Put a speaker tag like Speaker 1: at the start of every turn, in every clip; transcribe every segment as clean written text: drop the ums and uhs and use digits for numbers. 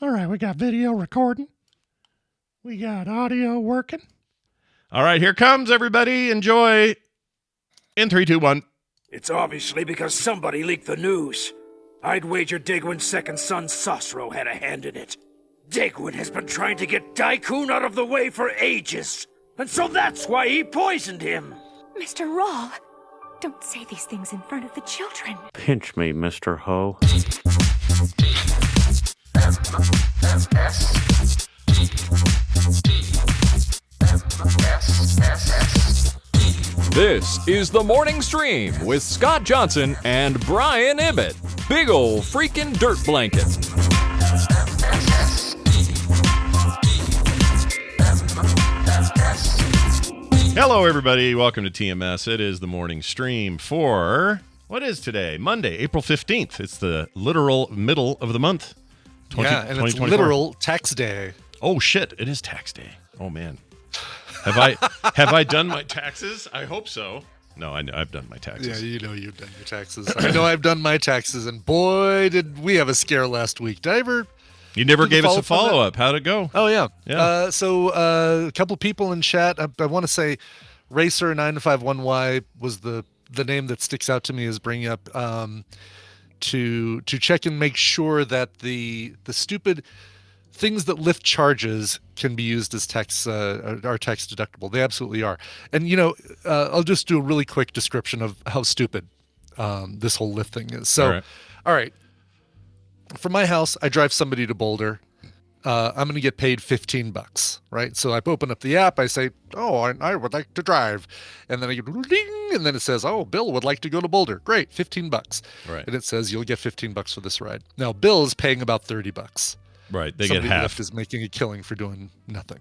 Speaker 1: All right, we got video recording. We got audio working.
Speaker 2: All right, here comes everybody. Enjoy. In 3, 2, 1.
Speaker 3: It's obviously because somebody leaked the news. I'd wager Dagwin's second son, Sosro, had a hand in it. Dagwin has been trying to get Daikun out of the way for ages. And so that's why he poisoned him.
Speaker 4: Mr. Rawl, don't say these things in front of the children.
Speaker 5: Pinch me, Mr. Ho.
Speaker 6: This is the Morning Stream with Scott Johnson and Brian Ibbett. Big ol' freaking dirt blanket.
Speaker 2: Hello, everybody. Welcome to TMS. It is the morning stream for, what is today? Monday, April 15th. It's the literal middle of the month.
Speaker 7: And it's literal tax day.
Speaker 2: Oh, shit. It is tax day. Oh, man. Have I done my taxes? I hope so. No, I've done my taxes.
Speaker 7: Yeah, you know you've done your taxes. I know I've done my taxes, and boy, did we have a scare last week. Did I ever...
Speaker 2: You never gave us a follow-up. How'd it go?
Speaker 7: Oh, yeah.
Speaker 2: Yeah.
Speaker 7: A couple people in chat, I want to say Racer951Y was the name that sticks out to me as bringing up to check and make sure that the stupid things that lift charges can be used as tax are tax deductible. They absolutely are. And, I'll just do a really quick description of how stupid this whole lift thing is. So, all right. From my house, I drive somebody to Boulder. I'm going to get paid $15, right? So I open up the app. I say, I would like to drive. And then I get ding, and then it says, Bill would like to go to Boulder. Great, $15.
Speaker 2: Right.
Speaker 7: And it says you'll get $15 for this ride. Now, Bill is paying about $30.
Speaker 2: Right, they
Speaker 7: Somebody
Speaker 2: get half.
Speaker 7: left is making a killing for doing nothing.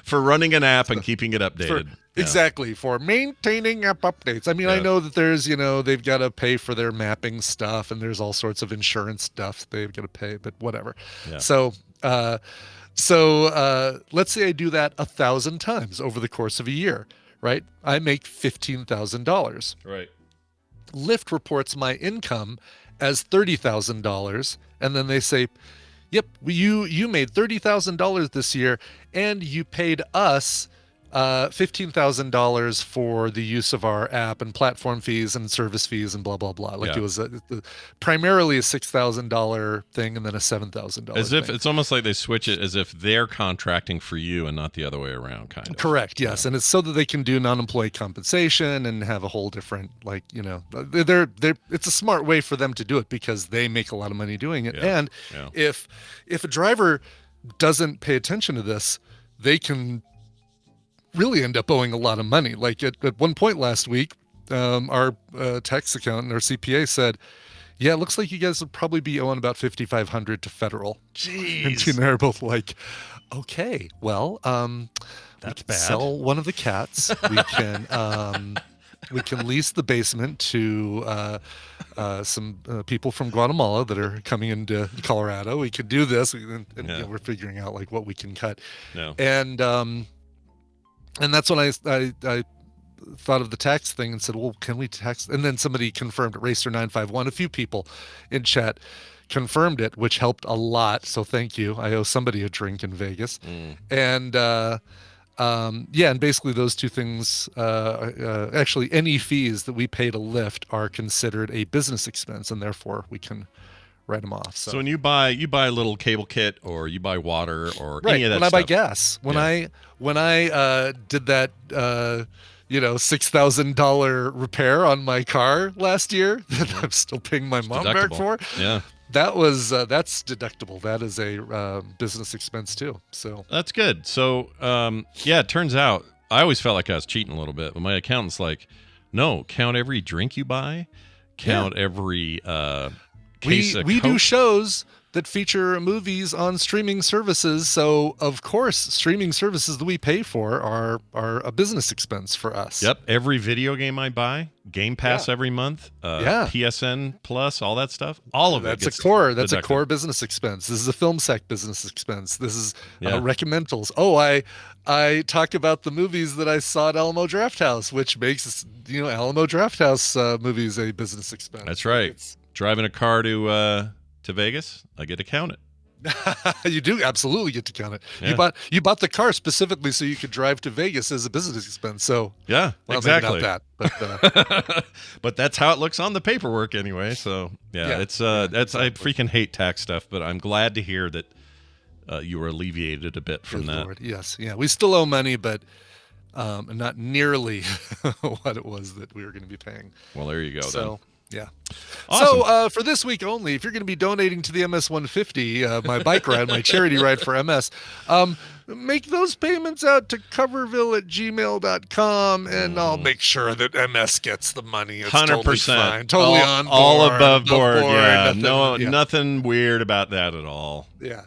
Speaker 2: For running an app and keeping it updated.
Speaker 7: Exactly, for maintaining app updates. I mean, I know that there's, they've got to pay for their mapping stuff, and there's all sorts of insurance stuff they've got to pay, but whatever. Yeah. So let's say I do that 1,000 times over the course of a year, right? I make $15,000.
Speaker 2: Right.
Speaker 7: Lyft reports my income as $30,000, and then they say, yep, you made $30,000 this year, and you paid us $15,000 for the use of our app and platform fees and service fees and blah blah blah. It was primarily a $6,000 thing and then a $7,000
Speaker 2: as if
Speaker 7: thing.
Speaker 2: It's almost like they switch it as if they're contracting for you and not the other way around, kind of.
Speaker 7: Correct. Yes, and it's so that they can do non-employee compensation and have a whole different it's a smart way for them to do it because they make a lot of money doing it. And if a driver doesn't pay attention to this, they can really end up owing a lot of money. Like at one point last week, our tax accountant, our CPA said, yeah, it looks like you guys would probably be owing about $5,500 to federal.
Speaker 2: Jeez.
Speaker 7: And Tina and I are both like, okay, well,
Speaker 2: that's
Speaker 7: we can
Speaker 2: bad.
Speaker 7: sell one of the cats. We can lease the basement to some people from Guatemala that are coming into Colorado. We could do this, and we're figuring out like what we can cut.
Speaker 2: No.
Speaker 7: And that's when I thought of the tax thing and said, well, can we tax? And then somebody confirmed it, Racer951. A few people in chat confirmed it, which helped a lot. So thank you. I owe somebody a drink in Vegas. And and basically those two things, actually any fees that we pay to Lyft are considered a business expense, and therefore we can write them off. So
Speaker 2: when you buy a little cable kit or you buy water or any of that
Speaker 7: when I
Speaker 2: stuff.
Speaker 7: buy gas, when I did that $6,000 repair on my car last year that I'm still paying my mom back for.
Speaker 2: Yeah.
Speaker 7: That's deductible. That is a business expense too. So
Speaker 2: that's good. So it turns out I always felt like I was cheating a little bit, but my accountant's like, no, count every drink you buy, count every case of
Speaker 7: we
Speaker 2: Coke.
Speaker 7: do shows that feature movies on streaming services. So of course, streaming services that we pay for are a business expense for us.
Speaker 2: Yep. Every video game I buy, Game Pass every month, PSN Plus, all that stuff, all of it.
Speaker 7: That's a core business expense. This is a film sec business expense. This is recommendals. I talk about the movies that I saw at Alamo Drafthouse, which makes Alamo Drafthouse movies a business expense.
Speaker 2: That's right. Driving a car to to Vegas, I get to count it.
Speaker 7: You do absolutely get to count it.
Speaker 2: Yeah.
Speaker 7: You bought the car specifically so you could drive to Vegas as a business expense. So
Speaker 2: Yeah,
Speaker 7: well,
Speaker 2: exactly.
Speaker 7: maybe not that, but
Speaker 2: But that's how it looks on the paperwork anyway. So
Speaker 7: Yeah,
Speaker 2: it's I freaking hate tax stuff, but I'm glad to hear that you were alleviated a bit from
Speaker 7: good
Speaker 2: that.
Speaker 7: Lord. Yes, yeah, we still owe money, but not nearly what it was that we were going to be paying.
Speaker 2: Well, there you go.
Speaker 7: So. Yeah.
Speaker 2: Awesome.
Speaker 7: So for this week only, if you're going to be donating to the MS 150, my bike ride, my charity ride for MS, make those payments out to coverville@gmail.com, and I'll make sure that MS gets the money. It's
Speaker 2: 100%.
Speaker 7: totally fine. Totally on board.
Speaker 2: All above board. Yeah.
Speaker 7: Nothing,
Speaker 2: Nothing weird about that at all.
Speaker 7: Yeah.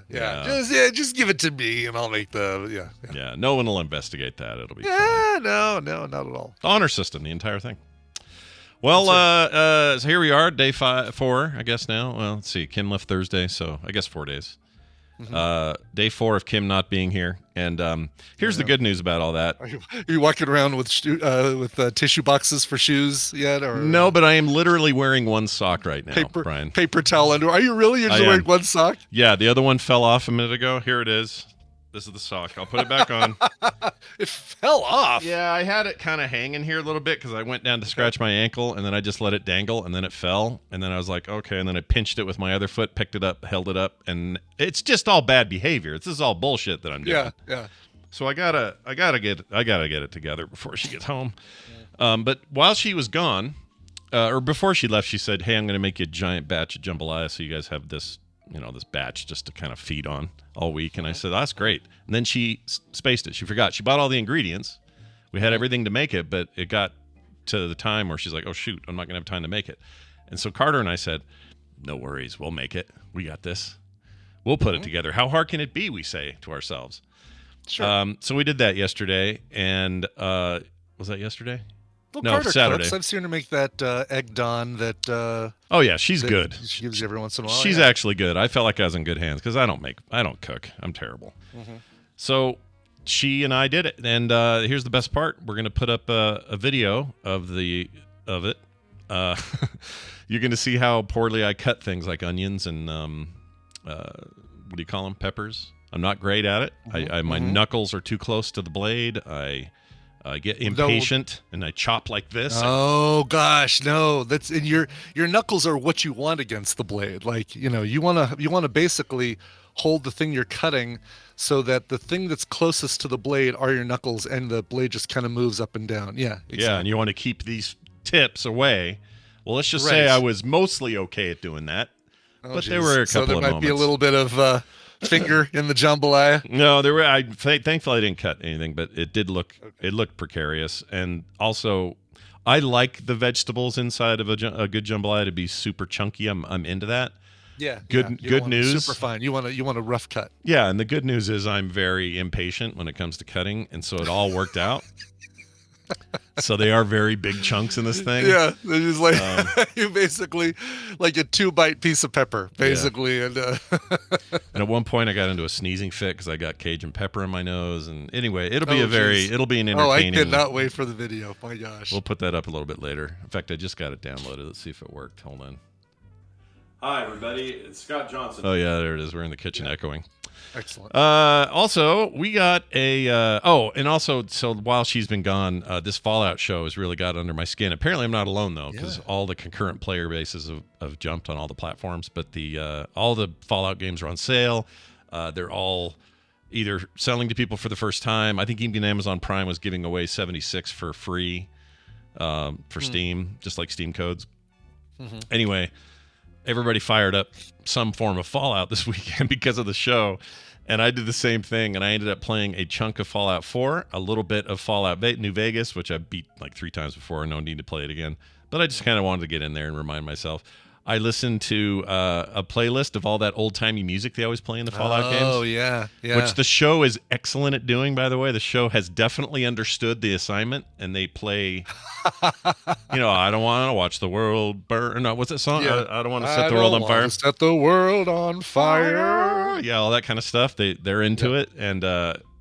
Speaker 7: Just give it to me, and I'll make the
Speaker 2: Yeah. No one will investigate that. It'll be fine.
Speaker 7: No, not at all.
Speaker 2: Honor system, the entire thing. Well, so here we are, day 4, I guess now. Well, let's see. Kim left Thursday, so I guess 4 days. Day 4 of Kim not being here, and here's the good news about all that.
Speaker 7: Are you walking around with tissue boxes for shoes yet? Or
Speaker 2: No, but I am literally wearing one sock right now, Brian.
Speaker 7: Paper towel under. Are you really? You're just wearing one sock?
Speaker 2: Yeah, the other one fell off a minute ago. Here it is. This is the sock. I'll put it back on.
Speaker 7: It fell off.
Speaker 2: Yeah, I had it kind of hanging here a little bit because I went down to scratch my ankle, and then I just let it dangle, and then it fell, and then I was like, okay, and then I pinched it with my other foot, picked it up, held it up, and it's just all bad behavior. This is all bullshit that I'm doing.
Speaker 7: Yeah.
Speaker 2: So I gotta get it together before she gets home. But while she was gone, or before she left, she said, "Hey, I'm going to make you a giant batch of jambalaya, so you guys have this." This batch just to kind of feed on all week. And I said, that's great. And then she spaced it. She forgot. She bought all the ingredients. We had everything to make it, but it got to the time where she's like, oh, shoot, I'm not going to have time to make it. And so Carter and I said, no worries. We'll make it. We got this. We'll put it together. How hard can it be, we say to ourselves.
Speaker 7: Sure.
Speaker 2: So we did that yesterday. And was that yesterday?
Speaker 7: Well,
Speaker 2: No,
Speaker 7: Carter
Speaker 2: Saturday.
Speaker 7: cooks. I've seen her make that egg don that.
Speaker 2: Oh yeah, she's
Speaker 7: that
Speaker 2: good.
Speaker 7: She gives you every once in a while.
Speaker 2: She's actually good. I felt like I was in good hands because I don't cook. I'm terrible. So she and I did it, and here's the best part: we're gonna put up a video of it. You're gonna see how poorly I cut things like onions and what do you call them? Peppers. I'm not great at it. My knuckles are too close to the blade. I get impatient and I chop like this.
Speaker 7: Oh gosh, no! That's and your knuckles are what you want against the blade. Like you want to basically hold the thing you're cutting so that the thing that's closest to the blade are your knuckles, and the blade just kind of moves up and down. Yeah, exactly.
Speaker 2: Yeah, and you want to keep these tips away. Well, let's just say I was mostly okay at doing that, but there were a couple of moments.
Speaker 7: So there might be a little bit of finger in the jambalaya.
Speaker 2: No, there were. Thankfully I didn't cut anything, but it did look. Okay. It looked precarious, and also, I like the vegetables inside of a good jambalaya to be super chunky. I'm into that.
Speaker 7: Yeah.
Speaker 2: Good news.
Speaker 7: Super fine. You want a rough cut.
Speaker 2: Yeah, and the good news is I'm very impatient when it comes to cutting, and so it all worked out. So they are very big chunks in this thing.
Speaker 7: Yeah, they're just like you basically like a 2-bite piece of pepper, basically. Yeah.
Speaker 2: And at one point, I got into a sneezing fit because I got Cajun pepper in my nose. And anyway, it'll be it'll be an entertaining.
Speaker 7: Oh, I cannot wait for the video. My gosh,
Speaker 2: we'll put that up a little bit later. In fact, I just got it downloaded. Let's see if it worked. Hold on. Hi, everybody. It's Scott Johnson. Oh yeah, there it is. We're in the kitchen echoing.
Speaker 7: Excellent.
Speaker 2: Also, we got so while she's been gone, this Fallout show has really got under my skin. Apparently, I'm not alone though, because all the concurrent player bases have jumped on all the platforms. But all the Fallout games are on sale. They're all either selling to people for the first time. I think even Amazon Prime was giving away 76 for free for Steam, just like Steam codes. Anyway. Everybody fired up some form of Fallout this weekend because of the show, and I did the same thing, and I ended up playing a chunk of Fallout 4, a little bit of Fallout New Vegas, which I beat like 3 times before, no need to play it again, but I just kind of wanted to get in there and remind myself. I listened to a playlist of all that old-timey music they always play in the Fallout games.
Speaker 7: Oh, yeah.
Speaker 2: Which the show is excellent at doing, by the way. The show has definitely understood the assignment, and they play, I don't want to watch the world burn. No, what's that song?
Speaker 7: Yeah.
Speaker 2: I don't want to set the world on fire.
Speaker 7: Set the world on fire.
Speaker 2: Yeah, all that kind of stuff. They're into it, and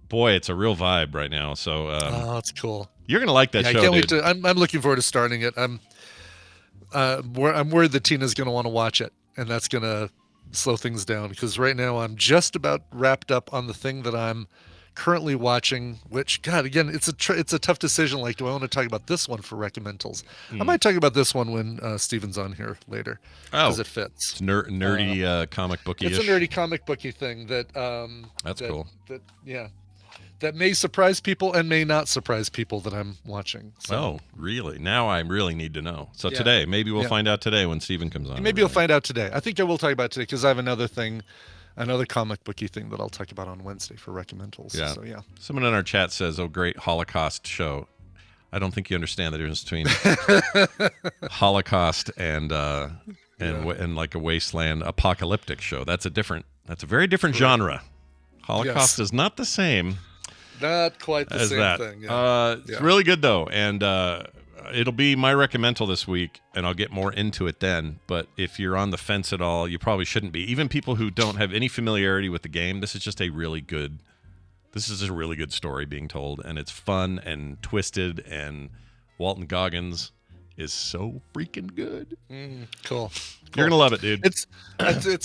Speaker 2: boy, it's a real vibe right now. So,
Speaker 7: that's cool.
Speaker 2: You're gonna like that show.
Speaker 7: I can't wait to. I'm looking forward to starting it. I'm worried that Tina's going to want to watch it, and that's going to slow things down, because right now I'm just about wrapped up on the thing that I'm currently watching, which, God, again, it's a tough decision. Like, do I want to talk about this one for recommendals? I might talk about this one when Steven's on here later, because it fits.
Speaker 2: It's nerdy comic booky.
Speaker 7: It's a nerdy comic booky thing that
Speaker 2: that's cool.
Speaker 7: That may surprise people and may not surprise people that I'm watching. So.
Speaker 2: Oh, really? Now I really need to know. So today, maybe we'll find out today when Steven comes on.
Speaker 7: Maybe you'll find out today. I think I will talk about it today, because I have another comic booky thing that I'll talk about on Wednesday for recommendals.
Speaker 2: Yeah.
Speaker 7: So, yeah.
Speaker 2: Someone in our chat says, "Oh, great Holocaust show." I don't think you understand the difference between Holocaust and like a wasteland apocalyptic show. That's a very different genre. Holocaust is not the same.
Speaker 7: Not quite the same thing. Yeah.
Speaker 2: It's really good though, and it'll be my recommendal this week, and I'll get more into it then. But if you're on the fence at all, you probably shouldn't be. Even people who don't have any familiarity with the game, this is a really good story being told, and it's fun and twisted, and Walton Goggins is so freaking good.
Speaker 7: Cool.
Speaker 2: You're gonna love it, dude.
Speaker 7: It's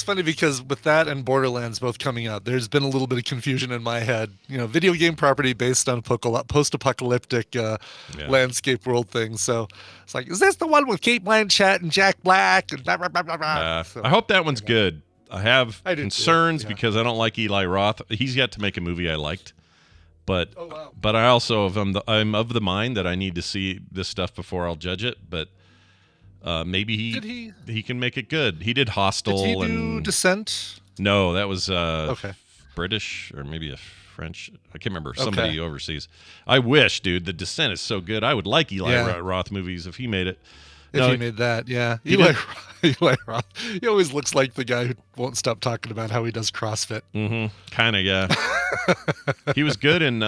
Speaker 7: funny, because with that and Borderlands both coming out, there's been a little bit of confusion in my head. Video game property based on post-apocalyptic landscape world thing. So it's like, is this the one with Kate Blanchett and Jack Black and blah, blah, blah, blah, blah? So,
Speaker 2: I hope that one's good. I have concerns because I don't like Eli Roth. He's yet to make a movie I liked. But I also I'm of the mind that I need to see this stuff before I'll judge it. But maybe he can make it good. He did Hostel.
Speaker 7: Did he do Descent?
Speaker 2: No, that was British or maybe a French. I can't remember. Somebody overseas. I wish, dude. The Descent is so good. I would like Eli Roth movies if he made it.
Speaker 7: He made that, yeah. Eli Roth. He always looks like the guy who won't stop talking about how he does CrossFit.
Speaker 2: Mm-hmm. Kind of, yeah. He was good in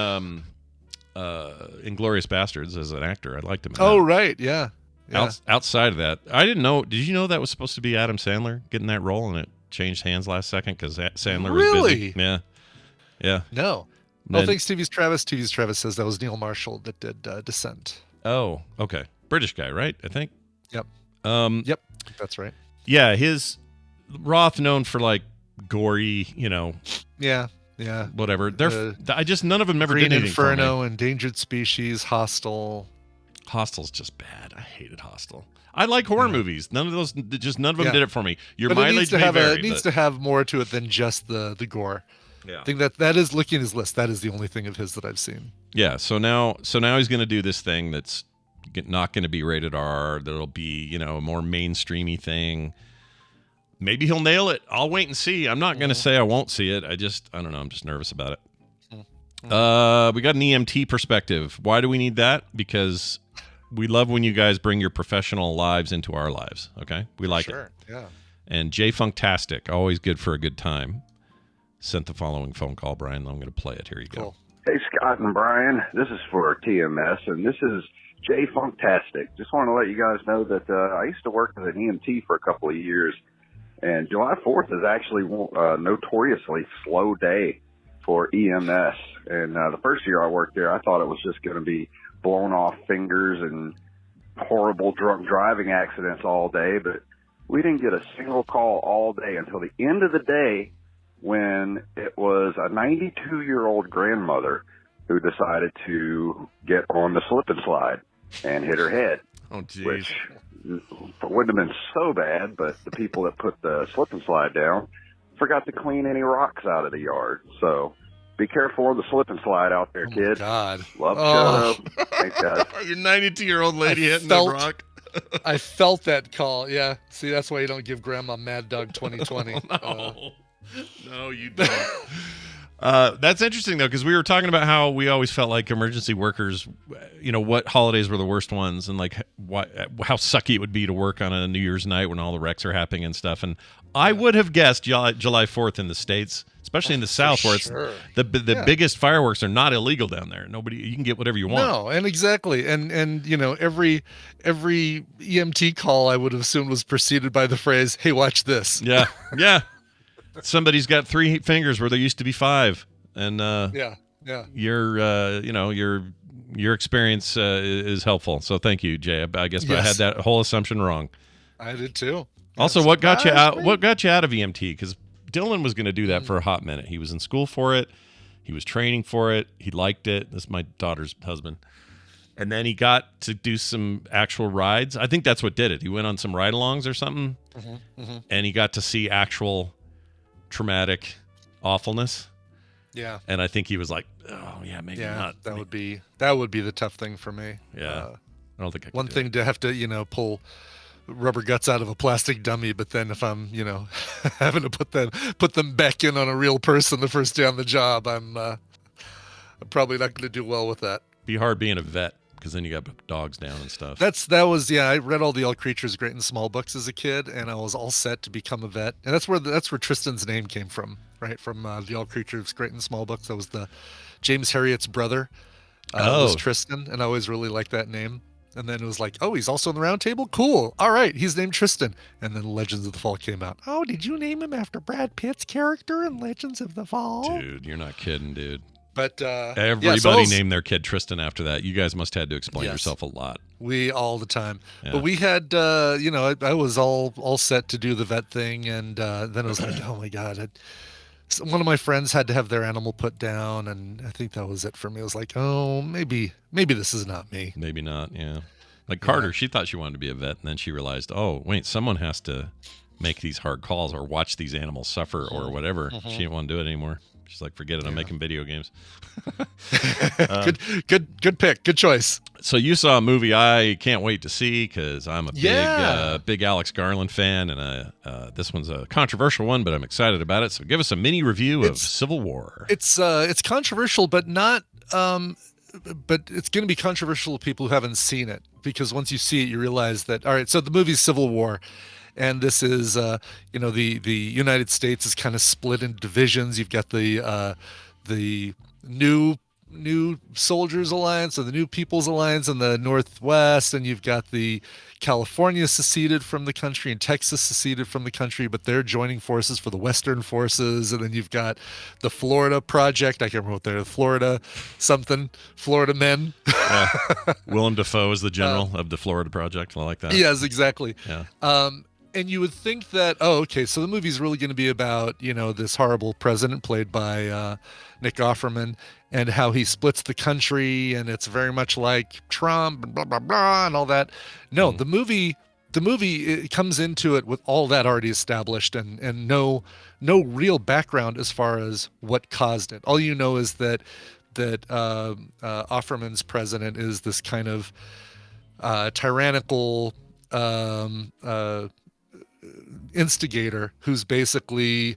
Speaker 2: Inglourious Bastards as an actor. I liked him.
Speaker 7: Right, yeah.
Speaker 2: Outside of that, I didn't know. Did you know that was supposed to be Adam Sandler getting that role, and it changed hands last second because Sandler was busy? Yeah.
Speaker 7: No. Thanks, TV's Travis. TV's Travis says that was Neil Marshall that did Descent.
Speaker 2: Oh, okay. British guy, right? I think.
Speaker 7: Yep.
Speaker 2: Yep.
Speaker 7: That's right.
Speaker 2: Yeah, his Roth known for like gory,
Speaker 7: Yeah.
Speaker 2: Whatever. None of them ever
Speaker 7: Green
Speaker 2: did anything
Speaker 7: Inferno,
Speaker 2: for me.
Speaker 7: Endangered Species, Hostel.
Speaker 2: Hostel's just bad. I hated Hostel. I like horror movies. None of them did it for me. Your
Speaker 7: but
Speaker 2: mileage may vary.
Speaker 7: It needs to have more to it than just the gore.
Speaker 2: Yeah.
Speaker 7: I think that is, looking at his list, that is the only thing of his that I've seen.
Speaker 2: Yeah. So now he's going to do this thing that's not going to be rated R. That'll be, a more mainstreamy thing. Maybe he'll nail it. I'll wait and see. I'm not going to say I won't see it. I don't know. I'm just nervous about it. We got an EMT perspective. Why do we need that? Because we love when you guys bring your professional lives into our lives. Okay. We like it.
Speaker 7: Yeah.
Speaker 2: And J Funktastic, always good for a good time, sent the following phone call, Brian. I'm going to play it. Here you go.
Speaker 8: Hey, Scott and Brian. This is for TMS, and this is J Funktastic. Just want to let you guys know that I used to work as an EMT for a couple of years, and July 4th is actually a notoriously slow day for EMS. And the first year I worked there, I thought it was just going to be blown off fingers and horrible drunk driving accidents all day, but we didn't get a single call all day until the end of the day, when it was a 92-year-old grandmother who decided to get on the slip and slide and hit her head.
Speaker 2: Oh, geez.
Speaker 8: Which wouldn't have been so bad, but the people that put the slip and slide down forgot to clean any rocks out of the yard. So be careful of the slip and slide out there, kid.
Speaker 7: God.
Speaker 8: Love show. Thanks, guys.
Speaker 2: Your 92-year-old lady hitting the rock.
Speaker 7: I felt that call. Yeah. See, that's why you don't give Grandma Mad Dog 2020.
Speaker 2: No, you don't. That's interesting, though, because we were talking about how we always felt like emergency workers, what holidays were the worst ones, and like how sucky it would be to work on a New Year's night when all the wrecks are happening and stuff. And I would have guessed July 4th in the States, especially in the South, where it's the biggest fireworks are not illegal down there. You can get whatever you want.
Speaker 7: No, and exactly. And every EMT call I would have assumed was preceded by the phrase, "Hey, watch this."
Speaker 2: Yeah. Yeah. Somebody's got 3 fingers where there used to be 5, and your experience is helpful. So thank you, Jay. I guess I had that whole assumption wrong.
Speaker 7: I did too.
Speaker 2: Also, what got you out? What got you out of EMT? Because Dylan was going to do that for a hot minute. He was in school for it. He was training for it. He liked it. This is my daughter's husband. And then he got to do some actual rides. I think that's what did it. He went on some ride-alongs or something, and he got to see actual traumatic awfulness.
Speaker 7: Yeah.
Speaker 2: And I think he was like, oh, yeah, maybe not.
Speaker 7: That would be the tough thing for me.
Speaker 2: Yeah. I don't think I could
Speaker 7: one thing to have to, pull rubber guts out of a plastic dummy, but then if I'm, having to put them back in on a real person the first day on the job, I'm probably not going to do well with that.
Speaker 2: Be hard being a vet because then you got dogs down and stuff.
Speaker 7: I read all the All Creatures Great and Small books as a kid, and I was all set to become a vet, and that's where Tristan's name came from, right? From the All Creatures Great and Small books. That was the James Herriot's brother. Was Tristan, and I always really liked that name. And then it was like, oh, he's also in the Round Table? Cool. All right, he's named Tristan. And then Legends of the Fall came out. Oh, did you name him after Brad Pitt's character in Legends of the Fall?
Speaker 2: Dude, you're not kidding, dude.
Speaker 7: But
Speaker 2: everybody named their kid Tristan after that. You guys must have had to explain yourself a lot.
Speaker 7: We all the time.
Speaker 2: Yeah.
Speaker 7: But we had, I was all set to do the vet thing. And then it was like, oh, my God. One of my friends had to have their animal put down, and I think that was it for me. It was like, oh, maybe this is not me.
Speaker 2: Maybe not, yeah. Like Carter, she thought she wanted to be a vet, and then she realized, oh, wait, someone has to make these hard calls or watch these animals suffer or whatever. She didn't want to do it anymore. She's like, forget it, I'm making video games.
Speaker 7: Good pick, good choice.
Speaker 2: So you saw a movie I can't wait to see because I'm a big Alex Garland fan, and this one's a controversial one, but I'm excited about it. So give us a mini review of Civil War.
Speaker 7: It's controversial, but not. But it's going to be controversial to people who haven't seen it, because once you see it, you realize that. All right, so the movie's Civil War. And this is, the United States is kind of split into divisions. You've got the new Soldiers Alliance, or the New People's Alliance in the Northwest, and you've got the California seceded from the country and Texas seceded from the country, but they're joining forces for the Western forces. And then you've got the Florida Project. I can't remember what they're, Florida men.
Speaker 2: Willem Dafoe is the general of the Florida Project. I like that.
Speaker 7: Yes, exactly.
Speaker 2: Yeah.
Speaker 7: And you would think that, so the movie's really going to be about, this horrible president played by Nick Offerman, and how he splits the country, and it's very much like Trump and blah, blah, blah, and all that. No, the movie it comes into it with all that already established, and no real background as far as what caused it. All you know is that Offerman's president is this kind of tyrannical instigator who's basically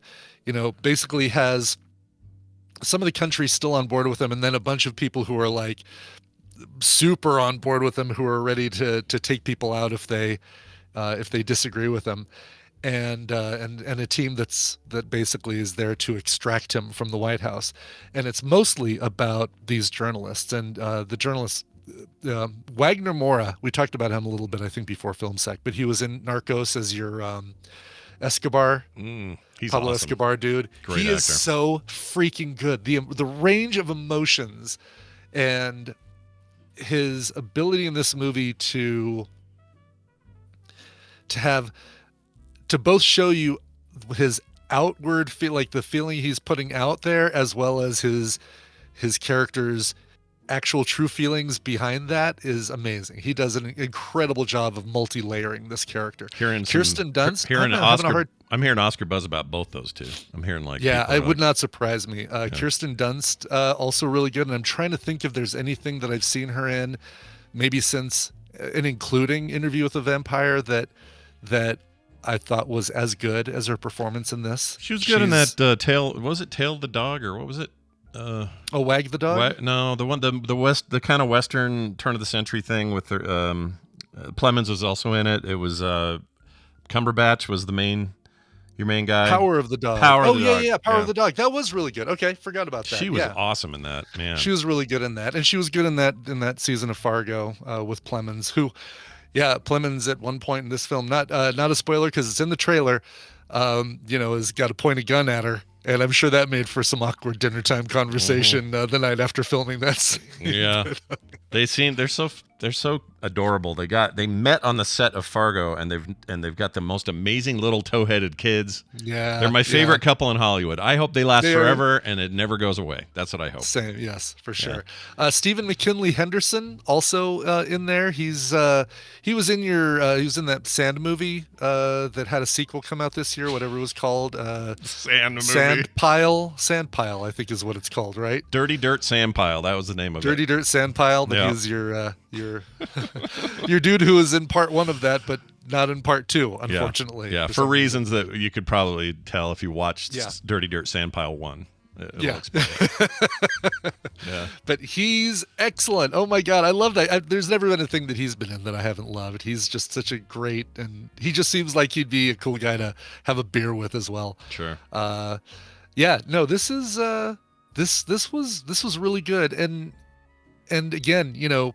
Speaker 7: has some of the country still on board with him, and then a bunch of people who are like super on board with him, who are ready to take people out if they disagree with him, and a team that basically is there to extract him from the White House. And it's mostly about these journalists, and the journalists. Wagner Moura, we talked about him a little bit, I think, before Film Sec, but he was in Narcos as your Escobar,
Speaker 2: he's
Speaker 7: Pablo
Speaker 2: awesome.
Speaker 7: Escobar dude.
Speaker 2: Great
Speaker 7: He
Speaker 2: actor.
Speaker 7: is so freaking good. The range of emotions and his ability in this movie to both show you his outward feel, like the feeling he's putting out there, as well as his character's actual true feelings behind that, is amazing. He does an incredible job of multi-layering this character. Kirsten Dunst.
Speaker 2: I'm hearing Oscar buzz about both those two. I'm hearing
Speaker 7: it would not surprise me. Kirsten Dunst, also really good. And I'm trying to think if there's anything that I've seen her in, maybe since and including Interview with a Vampire, that I thought was as good as her performance in this.
Speaker 2: She was good in that Tail. Was it Tail the Dog, or what was it?
Speaker 7: Wag the Dog?
Speaker 2: No, the one, the kind of Western turn of the century thing with her, Plemons was also in it. It was Cumberbatch was your main guy.
Speaker 7: Power of the Dog. Power of the Dog. That was really good. Okay, forgot about that.
Speaker 2: She was awesome in that, man.
Speaker 7: She was really good in that, and she was good in that season of Fargo with Plemons, who, Plemons at one point in this film, not a spoiler because it's in the trailer, has got to point a gun at her. And I'm sure that made for some awkward dinner time conversation the night after filming that scene.
Speaker 2: Yeah. They're so adorable. They met on the set of Fargo, and they've got the most amazing little toe-headed kids.
Speaker 7: Yeah,
Speaker 2: they're my favorite couple in Hollywood. I hope they last forever and it never goes away. That's what I hope.
Speaker 7: Same, yes, for sure. Stephen McKinley Henderson also in there. He was in that Sand movie that had a sequel come out this year, whatever it was called.
Speaker 2: Sand movie.
Speaker 7: Sand Pile, I think is what it's called, right?
Speaker 2: Dirty Dirt Sand Pile. That was the name of it.
Speaker 7: Dirty Dirt Sand Pile. That he was your your dude who was in part 1 of that, but not in part 2, unfortunately.
Speaker 2: Yeah, for reasons that you could probably tell if you watched Dirty Dirt Sand Pile 1. Yeah.
Speaker 7: But he's excellent. Oh my God, I love that. There's never been a thing that he's been in that I haven't loved. He's just such a great, and he just seems like he'd be a cool guy to have a beer with as well.
Speaker 2: Sure.
Speaker 7: This is this was really good, and again,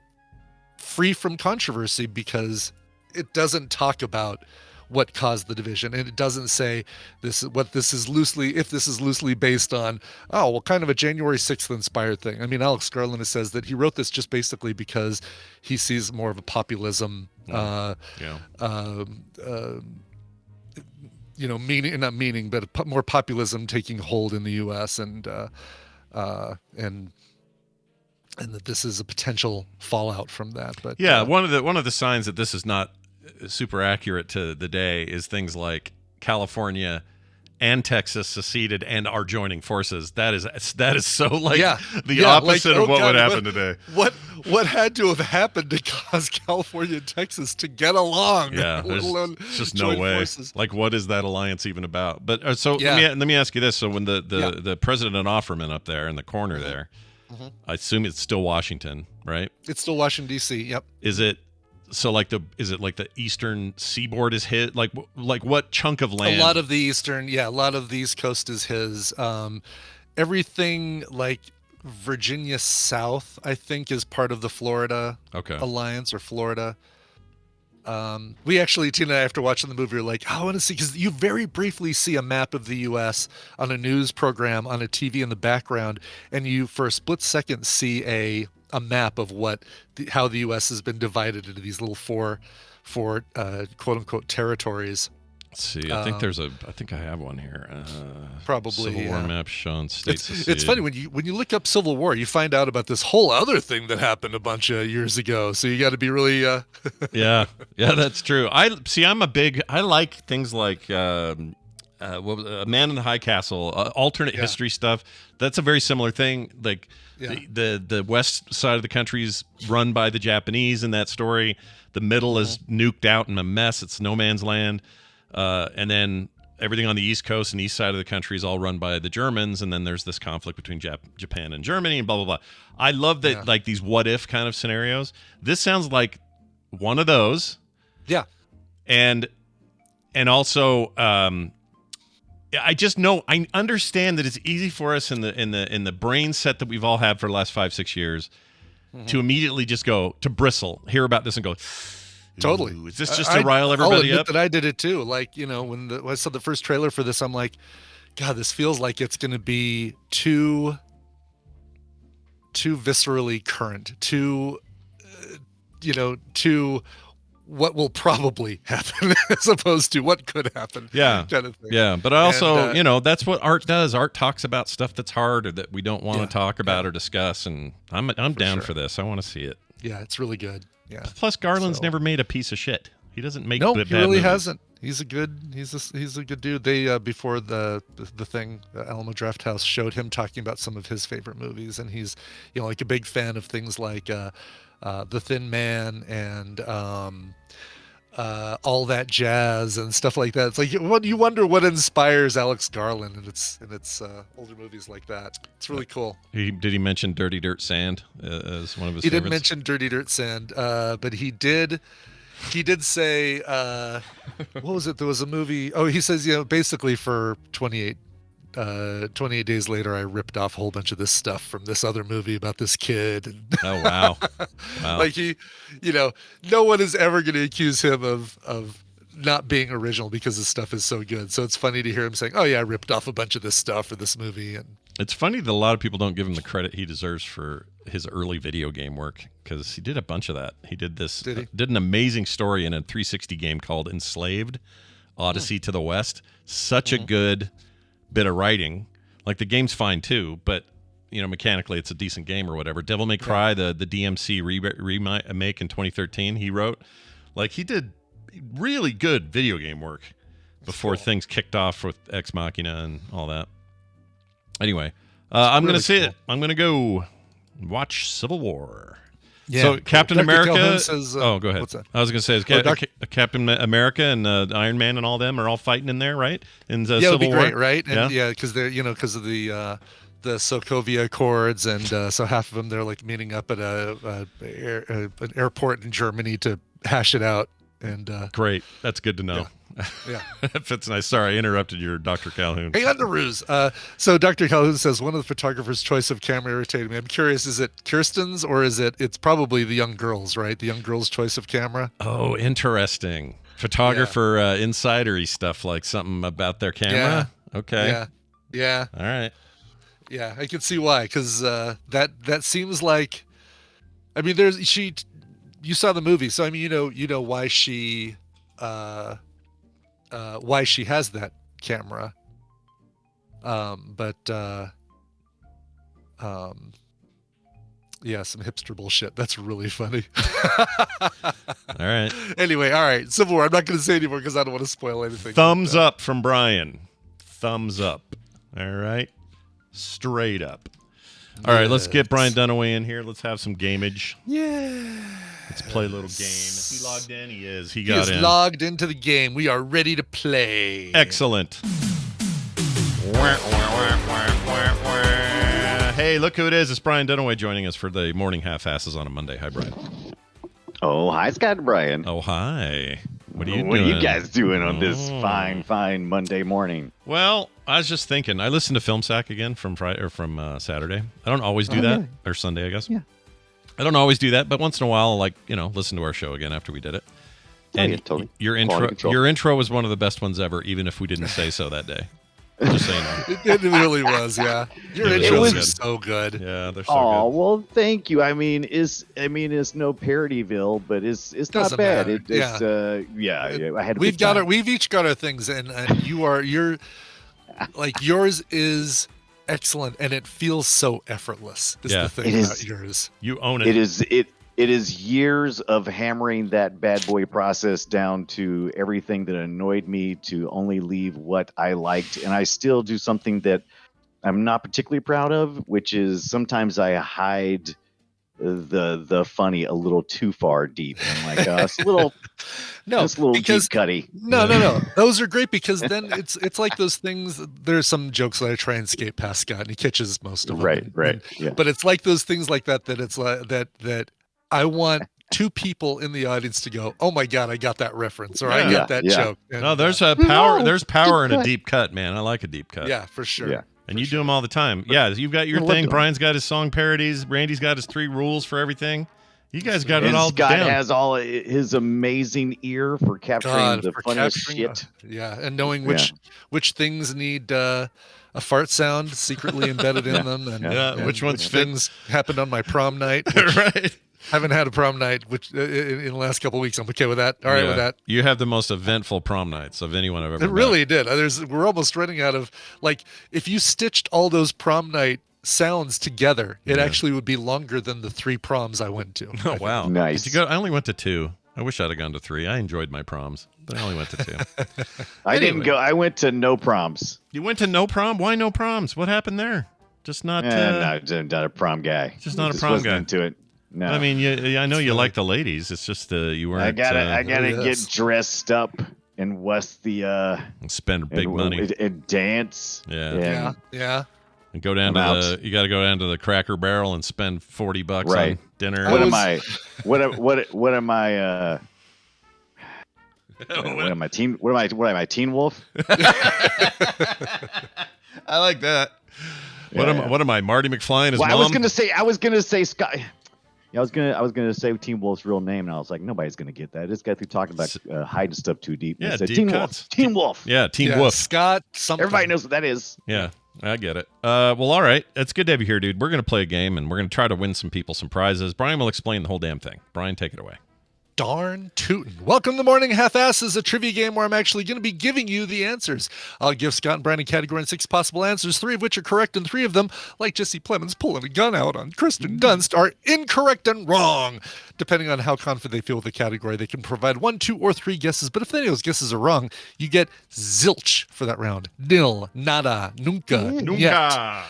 Speaker 7: free from controversy, because it doesn't talk about what caused the division, and it doesn't say if this is loosely based on kind of a January 6th inspired thing. I mean, Alex Garland says that he wrote this just basically because he sees more of a populism more populism taking hold in the US, and that this is a potential fallout from that. But
Speaker 2: one of the signs that this is not super accurate to the day is things like California and Texas seceded and are joining forces. That is so opposite of what would happen today.
Speaker 7: What had to have happened to cause California and Texas to get along?
Speaker 2: Yeah, there's just no way. Forces. Like, what is that alliance even about? But let me ask you this: so when the President and Offerman up there in the corner there, I assume it's still Washington, right?
Speaker 7: It's still Washington D.C. Yep.
Speaker 2: Is it like the eastern seaboard is hit? Like what chunk of land?
Speaker 7: A lot of the East Coast is his. Everything like Virginia South, I think, is part of the Florida Alliance or Florida. We actually, Tina and I, after watching the movie, were like, I want to see, because you very briefly see a map of the U.S. on a news program on a TV in the background, and you, for a split second, see a map of how the U.S. has been divided into these little four quote unquote territories.
Speaker 2: Let's see. I think I have one here.
Speaker 7: Probably
Speaker 2: Civil War map shown states.
Speaker 7: It's funny when you look up Civil War, you find out about this whole other thing that happened a bunch of years ago. So you got to be really.
Speaker 2: Yeah, that's true. I like things like A Man in the High Castle, alternate history stuff. That's a very similar thing. Like the west side of the country is run by the Japanese in that story. The middle is nuked out in a mess. It's no man's land. And then everything on the East Coast and east side of the country is all run by the Germans. And then there's this conflict between Japan and Germany and blah, blah, blah. I love that, like these what if kind of scenarios. This sounds like one of those.
Speaker 7: Yeah.
Speaker 2: And also, I just know, I understand that it's easy for us in the brain set that we've all had for the last 5-6 years to immediately just go to bristle, hear about this and go,
Speaker 7: totally.
Speaker 2: Is this just to rile everybody
Speaker 7: I'll admit
Speaker 2: up?
Speaker 7: that I did it too. Like, when I saw the first trailer for this, I'm like, God, this feels like it's going to be too viscerally current, too what will probably happen as opposed to what could happen.
Speaker 2: Yeah.
Speaker 7: Kind of thing.
Speaker 2: Yeah. But also, that's what art does. Art talks about stuff that's hard or that we don't want to talk about or discuss. And I'm down for this. I want to see it.
Speaker 7: Yeah, it's really good. Yeah.
Speaker 2: Plus, Garland's never made a piece of shit. He doesn't make
Speaker 7: no,
Speaker 2: bad
Speaker 7: he really
Speaker 2: movies.
Speaker 7: hasn't. He's a good dude. They before the thing, Alamo Drafthouse showed him talking about some of his favorite movies, and he's like a big fan of things like The Thin Man and All That Jazz and stuff like that. It's like you wonder what inspires Alex Garland and its older movies like that. It's really cool.
Speaker 2: Did he mention Dirty Dirt Sand as one of his favorites?
Speaker 7: He didn't mention Dirty Dirt Sand, but he did say, what was it? There was a movie. Oh, he says, basically for 28 days later, I ripped off a whole bunch of this stuff from this other movie about this kid. And
Speaker 2: oh, wow.
Speaker 7: Like no one is ever going to accuse him of not being original because his stuff is so good. So it's funny to hear him saying, "Oh yeah, I ripped off a bunch of this stuff for this movie." And
Speaker 2: it's funny that a lot of people don't give him the credit he deserves for his early video game work, because he did a bunch of that. He did this, did an amazing story in a 360 game called Enslaved: Odyssey to the West. Such a good bit of writing. Like, the game's fine too, but mechanically it's a decent game or whatever. Devil May Cry, the DMC remake in 2013, he wrote. Like, he did really good video game work before things kicked off with Ex Machina and all that. Anyway, I'm going to see it. I'm going to go watch Civil War.
Speaker 7: Yeah.
Speaker 2: So Captain
Speaker 7: Dr.
Speaker 2: America.
Speaker 7: Calhoun says,
Speaker 2: go ahead.
Speaker 7: What's that?
Speaker 2: I was going to say, Captain America and Iron Man and all them are all fighting in there, right? In
Speaker 7: yeah,
Speaker 2: Civil
Speaker 7: it would be
Speaker 2: War?
Speaker 7: great, right? And because they're because of the Sokovia Accords, and so half of them they're like meeting up at an airport in Germany to hash it out. And
Speaker 2: great, that's good to know.
Speaker 7: Yeah.
Speaker 2: That's nice. Sorry, I interrupted your Dr. Calhoun.
Speaker 7: Hang on to ruse. So Dr. Calhoun says, one of the photographer's choice of camera irritated me. I'm curious, is it Kirsten's or it's probably the young girls, right? The young girls' choice of camera.
Speaker 2: Oh, interesting. Photographer insidery stuff, like something about their camera.
Speaker 7: Yeah.
Speaker 2: Okay.
Speaker 7: Yeah.
Speaker 2: All right.
Speaker 7: Yeah, I can see why, because that seems like, I mean, you saw the movie, so I mean, you know why she has that camera. Yeah, some hipster bullshit. That's really funny.
Speaker 2: All right.
Speaker 7: Anyway, all right. Civil War. I'm not going to say anymore because I don't want to spoil anything.
Speaker 2: Thumbs up from Brian. Thumbs up. All right. Straight up. All right, let's get Brian Dunaway in here. Let's have some gamage.
Speaker 7: Yeah.
Speaker 2: Let's play a little game. If he logged in, he is. He
Speaker 7: is
Speaker 2: in.
Speaker 7: Logged into the game. We are ready to play.
Speaker 2: Excellent. Hey, look who it is. It's Brian Dunaway joining us for the morning half-asses on a Monday. Hi, Brian.
Speaker 9: Oh, hi, Scott and Brian.
Speaker 2: Oh, hi. What are you doing?
Speaker 9: What are you guys doing on this fine Monday morning?
Speaker 2: Well, I was just thinking. I listened to Film Sack again from Friday or from Saturday. I don't always do that, or Sunday, I guess.
Speaker 9: Yeah.
Speaker 2: I don't always do that, but once in a while, listen to our show again after we did it. And
Speaker 9: totally.
Speaker 2: Your intro was one of the best ones ever, even if we didn't say so that day. Just saying.
Speaker 7: It really was, yeah. Your intro was so good.
Speaker 2: Yeah, they're so
Speaker 9: good.
Speaker 2: Well,
Speaker 9: thank you. I mean, it's no Parodyville, but it's not bad. I had.
Speaker 7: We've each got our things, and you're like, yours is excellent, and it feels so effortless. Is the thing about yours.
Speaker 2: You own it.
Speaker 9: It is years of hammering that bad boy process down to everything that annoyed me to only leave what I liked. And I still do something that I'm not particularly proud of, which is sometimes I hide the funny a little too far deep. I'm like, it's a little, deep cutty.
Speaker 7: No. Those are great because then it's like those things. There's some jokes that I try and skate past Scott, and he catches most of them.
Speaker 9: Right. Yeah.
Speaker 7: But it's like those things like that it's like that I want two people in the audience to go, "Oh my God, I got that reference," or "I get that joke." And,
Speaker 2: no, there's power. There's power in a deep cut, man. I like a deep cut.
Speaker 7: Yeah, for sure.
Speaker 9: Yeah.
Speaker 2: And you do them all the time. Yeah, you've got your thing. Brian's got his song parodies. Randy's got his 3 rules for everything. You guys got it all
Speaker 9: Scott
Speaker 2: down.
Speaker 9: has all his amazing ear for capturing the funniest shit.
Speaker 7: And knowing which things need a fart sound secretly embedded in them, and
Speaker 2: which
Speaker 7: things happened on my prom night.
Speaker 2: Right.
Speaker 7: Haven't had a prom night in the last couple of weeks. I'm okay with that. All right with that.
Speaker 2: You have the most eventful prom nights of anyone I've ever met.
Speaker 7: It really did. We're almost running out of, like, if you stitched all those prom night sounds together, it actually would be longer than the 3 proms I went to.
Speaker 2: Oh, wow.
Speaker 9: Nice.
Speaker 2: Did you go? I only went to 2. I wish I'd have gone to 3. I enjoyed my proms, but I only went to 2.
Speaker 9: I didn't go. I went to no proms.
Speaker 2: You went to no prom? Why no proms? What happened there? Just not...
Speaker 9: not a prom guy.
Speaker 2: Just not a prom guy.
Speaker 9: Into it. No.
Speaker 2: I mean, I know you like the ladies. It's just you weren't.
Speaker 9: I gotta get dressed up and West the
Speaker 2: spend big money
Speaker 9: and dance.
Speaker 2: Yeah. And go down you got to go down to the Cracker Barrel and spend $40 on dinner.
Speaker 9: What am I? What am I? What am I? Teen Wolf?
Speaker 2: I like that. What am I? Marty McFly and his mom?
Speaker 9: I was gonna say Scott. Yeah, I was gonna say Teen Wolf's real name, and I was like, nobody's gonna get that. This guy through talking about hiding stuff too deep.
Speaker 2: Yeah,
Speaker 9: I said,
Speaker 2: deep
Speaker 9: Teen
Speaker 2: cuts.
Speaker 9: Wolf. Teen Wolf.
Speaker 2: Yeah, Teen
Speaker 7: Yeah,
Speaker 2: Wolf.
Speaker 7: Scott, something.
Speaker 9: Everybody knows what that is.
Speaker 2: Yeah, I get it. Well, all right. It's good to have you here, dude. We're going to play a game, and we're going to try to win some people some prizes. Brian will explain the whole damn thing. Brian, take it away.
Speaker 7: Darn tootin'. Welcome to Morning Half-Asses, a trivia game where I'm actually going to be giving you the answers. I'll give Scott and Brian a category and 6 possible answers, 3 of which are correct, and 3 of them, like Jesse Plemons pulling a gun out on Kristen Dunst, are incorrect and wrong. Depending on how confident they feel with the category, they can provide 1, 2, or 3 guesses, but if any of those guesses are wrong, you get zilch for that round. Nil, nada, nunca, yet.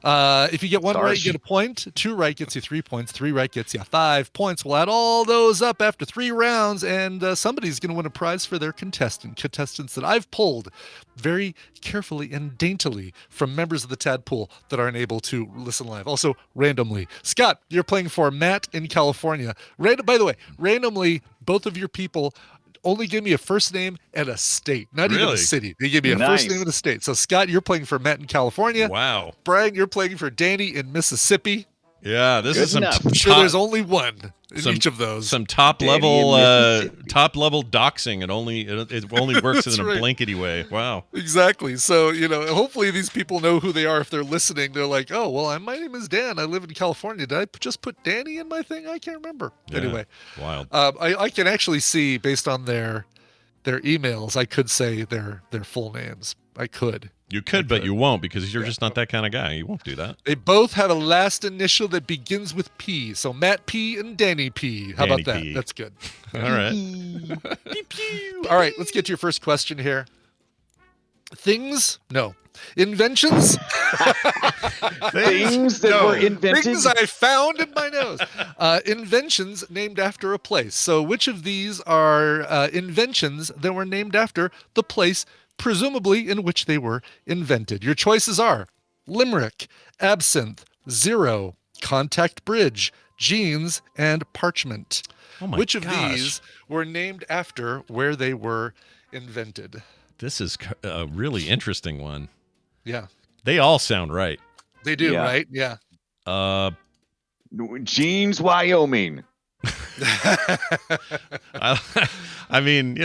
Speaker 7: If you get 1 right, you get a point. 2 right gets you 3 points. 3 right gets you 5 points. We'll add all those up after 3 rounds, and somebody's going to win a prize for their contestants that I've pulled very carefully and daintily from members of the Tadpool that aren't able to listen live. Also, randomly. Scott, you're playing for Matt in California. By the way, randomly, both of your people only give me a first name and a state, not even a city. They give me a first name and a state. So, Scott, you're playing for Matt in California.
Speaker 2: Wow.
Speaker 7: Brian, you're playing for Danny in Mississippi.
Speaker 2: Yeah, this is some.
Speaker 7: I'm sure there's only one in each of those.
Speaker 2: Some top level doxing. It only works in a blankety way. Wow.
Speaker 7: Exactly. So, hopefully these people know who they are if they're listening. They're like, oh, well, my name is Dan. I live in California. Did I just put Danny in my thing? I can't remember.
Speaker 2: Yeah,
Speaker 7: anyway.
Speaker 2: Wild.
Speaker 7: I can actually see, based on their emails, I could say their full names. I could.
Speaker 2: You could, but you won't because you're just not that kind of guy. You won't do that.
Speaker 7: They both have a last initial that begins with P. So Matt P and Danny P. How about that?
Speaker 2: P.
Speaker 7: That's good.
Speaker 2: All right.
Speaker 7: All right, let's get to your first question here. Inventions?
Speaker 9: Things that were invented?
Speaker 7: Things I found in my nose. Inventions named after a place. So which of these are inventions that were named after the place presumably in which they were invented? Your choices are limerick, absinthe, zero, contact bridge, jeans, and parchment.
Speaker 2: Oh my
Speaker 7: Which of
Speaker 2: gosh.
Speaker 7: these were named after where they were invented?
Speaker 2: This is a really interesting one.
Speaker 7: Yeah.
Speaker 2: They all sound right.
Speaker 7: They do, right? Yeah.
Speaker 9: Jeans, Wyoming.
Speaker 2: I mean,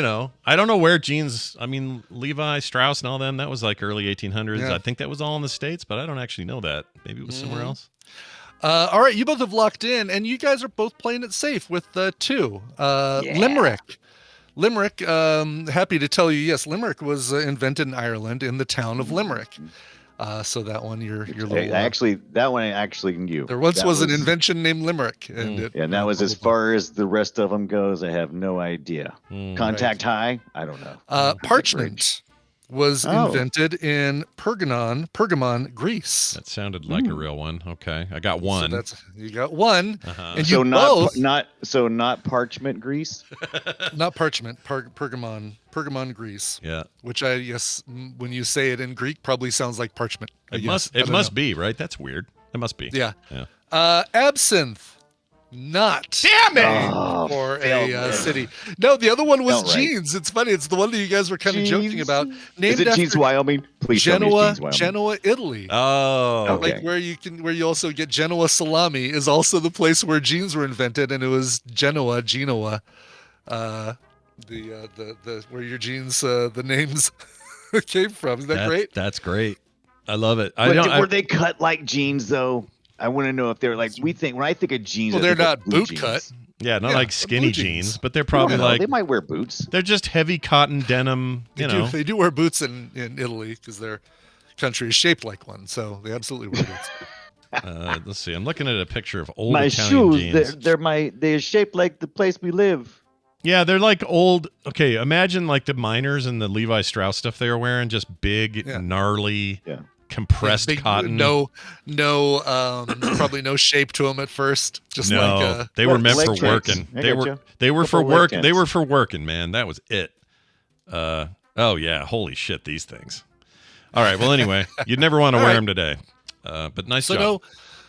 Speaker 2: I don't know where jeans. I mean, Levi Strauss and all them. That was like early 1800s.
Speaker 7: Yeah.
Speaker 2: I think that was all in the States, but I don't actually know that. Maybe it was somewhere else.
Speaker 7: All right, you both have locked in, and you guys are both playing it safe with 2. Limerick. Limerick, happy to tell you, yes, Limerick was invented in Ireland in the town of Limerick. So that one, your little...
Speaker 9: that one I actually knew.
Speaker 7: There once was an invention named Limerick. And
Speaker 9: that was as far as the rest of them goes. I have no idea. Contact high? I don't know.
Speaker 7: Parchment was invented in Pergamon, Greece.
Speaker 2: That sounded like a real one. Okay, I got one.
Speaker 7: So you got one, and
Speaker 9: so
Speaker 7: you both
Speaker 9: not parchment Greece,
Speaker 7: not parchment, Pergamon, Greece.
Speaker 2: Yeah,
Speaker 7: which I guess when you say it in Greek probably sounds like parchment.
Speaker 2: It must be right. That's weird. It must be.
Speaker 7: Yeah.
Speaker 2: Yeah.
Speaker 7: Absinthe. Not
Speaker 2: damn it
Speaker 7: for a city. No, the other one was jeans. It's funny. It's the one that you guys were kind of joking about.
Speaker 9: Named after Jeans, Wyoming? Please
Speaker 7: Genoa, Italy.
Speaker 2: Oh,
Speaker 7: okay. Like where you also get Genoa salami is also the place where jeans were invented, and it was Genoa, the where your jeans the names came from. Isn't that great?
Speaker 2: That's great. I love it.
Speaker 9: Were they cut like jeans though? I want to know if they're like when I think of jeans.
Speaker 7: Well, they're not boot cut.
Speaker 2: Yeah, not like skinny jeans, but they're probably like
Speaker 9: they might wear boots.
Speaker 2: They're just heavy cotton denim.
Speaker 7: They do wear boots in Italy because their country is shaped like one, so they absolutely wear boots.
Speaker 2: Let's see. I'm looking at a picture of old
Speaker 9: my
Speaker 2: Italian
Speaker 9: shoes.
Speaker 2: jeans.
Speaker 9: They're shaped like the place we live.
Speaker 2: Yeah, they're like old. Okay, imagine like the miners and the Levi Strauss stuff they were wearing, just big, gnarly.
Speaker 9: Yeah.
Speaker 2: Compressed cotton.
Speaker 7: No, probably no shape to them at first. Just
Speaker 2: they were meant for working. They were for work. They were for working, man. That was it. Oh yeah, holy shit, these things. All right. Well, anyway, you'd never want to wear them today. But nice job.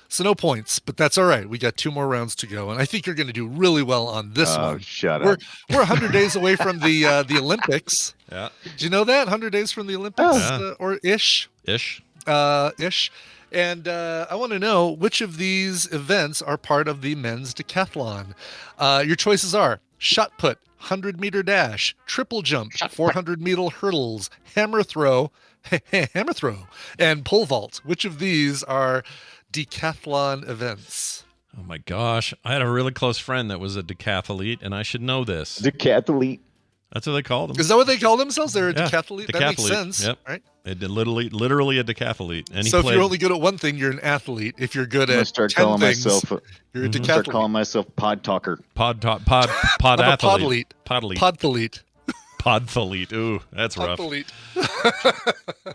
Speaker 7: So no points, but that's all right. We got 2 more rounds to go, and I think you're going to do really well on this one.
Speaker 9: Shut up.
Speaker 7: We're 100 days away from the Olympics.
Speaker 2: Yeah.
Speaker 7: Do you know that 100 days from the Olympics or ish?
Speaker 2: Ish.
Speaker 7: ish. And I want to know which of these events are part of the men's decathlon. Your choices are shot put, 100-meter dash, triple jump, 400-meter hurdles, hammer throw, and pole vault. Which of these are decathlon events?
Speaker 2: Oh my gosh. I had a really close friend that was a decathlete, and I should know this.
Speaker 9: Decathlete.
Speaker 2: That's what they called them.
Speaker 7: Is that what they call themselves? They're a
Speaker 2: Yeah,
Speaker 7: decathlete? That makes sense.
Speaker 2: Yep.
Speaker 7: Right?
Speaker 2: It did literally a decathlete. And he
Speaker 7: So if
Speaker 2: played,
Speaker 7: you're only good at one thing, you're an athlete. If you're good
Speaker 9: I'm gonna
Speaker 7: at
Speaker 9: start
Speaker 7: 10
Speaker 9: calling
Speaker 7: things,
Speaker 9: myself.
Speaker 7: you're a decathlete.
Speaker 9: Start calling myself pod talker.
Speaker 2: pod
Speaker 7: I'm a
Speaker 2: athlete.
Speaker 7: podlete.
Speaker 2: Podlete. Podthalete. Ooh, that's rough.
Speaker 7: Podlete.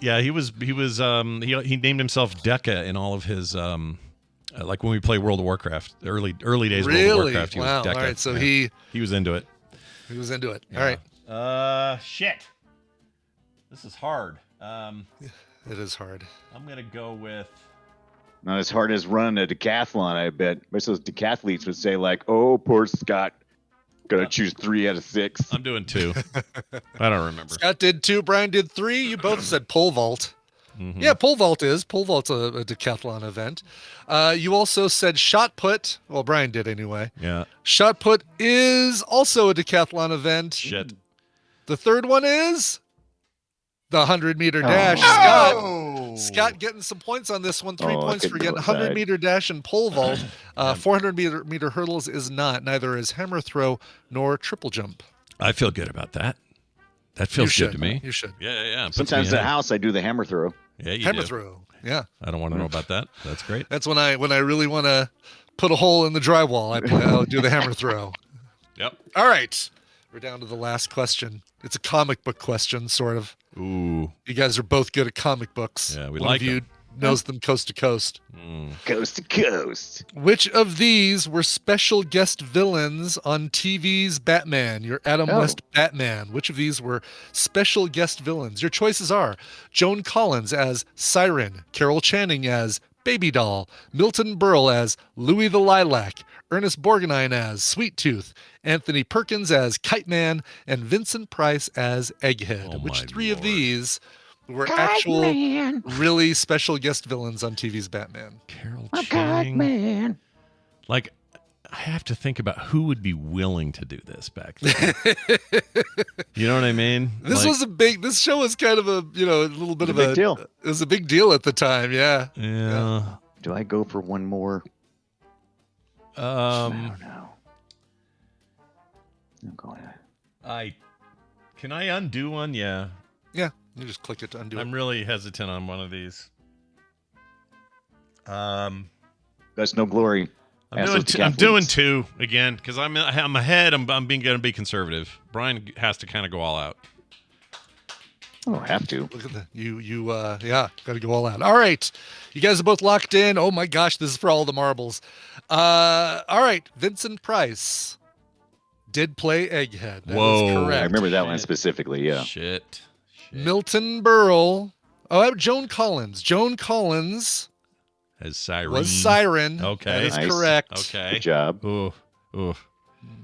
Speaker 2: Yeah, he named himself Deca in all of his like when we play World of Warcraft, early days of World of Warcraft. He
Speaker 7: Wow.
Speaker 2: was Deca.
Speaker 7: All right. So
Speaker 2: Yeah.
Speaker 7: he
Speaker 2: was into it.
Speaker 7: was into it.
Speaker 2: Yeah.
Speaker 7: All right.
Speaker 2: Shit. This is hard.
Speaker 7: It is hard.
Speaker 2: I'm gonna go with.
Speaker 9: Not as hard as running a decathlon, I bet. Most of those decathletes would say, like, oh, poor Scott. Gotta choose 3 out of 6.
Speaker 2: I'm doing 2. I don't remember.
Speaker 7: Scott did 2. Brian did 3. You both said pole vault.
Speaker 2: Mhm.
Speaker 7: Yeah, pole vault's a decathlon event. You also said shot put. Well, Brian did anyway.
Speaker 2: Yeah.
Speaker 7: Shot put is also a decathlon event.
Speaker 2: Shit.
Speaker 7: The third one is the 100-meter dash. Scott getting some points on this one. 3
Speaker 9: Oh, I
Speaker 7: points
Speaker 9: could
Speaker 7: for
Speaker 9: go
Speaker 7: getting
Speaker 9: with that.
Speaker 7: 100-meter dash and pole vault. 400-meter hurdles is not. Neither is hammer throw nor triple jump.
Speaker 2: I feel good about that. That feels
Speaker 7: You
Speaker 2: good
Speaker 7: should.
Speaker 2: to me.
Speaker 7: You should.
Speaker 2: Yeah. Puts
Speaker 9: Sometimes
Speaker 2: me
Speaker 9: at the
Speaker 2: ahead.
Speaker 9: house, I do the hammer throw.
Speaker 2: Yeah, you
Speaker 7: Hammer
Speaker 2: do.
Speaker 7: throw. Yeah.
Speaker 2: I don't want to know about that. That's great.
Speaker 7: That's when I really want to put a hole in the drywall. I'll do the hammer throw.
Speaker 2: Yep.
Speaker 7: All right. We're down to the last question. It's a comic book question, sort of.
Speaker 2: Ooh.
Speaker 7: You guys are both good at comic books.
Speaker 2: Yeah, we
Speaker 7: One
Speaker 2: like
Speaker 7: of you
Speaker 2: 'em.
Speaker 7: knows them coast to coast.
Speaker 9: Coast to coast.
Speaker 7: Which of these were special guest villains on TV's Batman, your Adam West Batman? Which of these were special guest villains? Your choices are Joan Collins as Siren, Carol Channing as Baby Doll, Milton Berle as Louis the Lilac, Ernest Borgnine as Sweet Tooth, Anthony Perkins as Kite Man, and Vincent Price as Egghead.
Speaker 2: Oh,
Speaker 7: Which
Speaker 2: my
Speaker 7: 3 of
Speaker 2: Lord.
Speaker 7: these were actual really special guest villains on TV's Batman?
Speaker 2: Carol Channing. Like, I have to think about who would be willing to do this back then. You know what I mean?
Speaker 7: This show was kind of a little bit of
Speaker 9: a big deal.
Speaker 7: It was a big deal at the time. Yeah.
Speaker 2: Yeah.
Speaker 9: Do I go for one more? I don't know. I'm going to.
Speaker 2: Can I undo one? Yeah.
Speaker 7: Yeah. You just click it to undo it.
Speaker 2: I'm really hesitant on one of these.
Speaker 9: That's no glory.
Speaker 2: I'm doing 2 again because I'm ahead. I'm going to be conservative. Brian has to kind of go all out.
Speaker 9: I don't have to.
Speaker 7: Look at that. Got to go all out. All right. You guys are both locked in. Oh my gosh, this is for all the marbles. All right. Vincent Price did play Egghead. That
Speaker 2: Whoa.
Speaker 7: is correct.
Speaker 9: I remember that one specifically, yeah.
Speaker 2: Shit.
Speaker 7: Milton Berle. Oh, Joan Collins. Joan Collins
Speaker 2: As Siren.
Speaker 7: was Siren.
Speaker 2: Okay.
Speaker 7: That is
Speaker 9: Nice.
Speaker 7: correct.
Speaker 2: Okay.
Speaker 9: Good job.
Speaker 2: Ooh.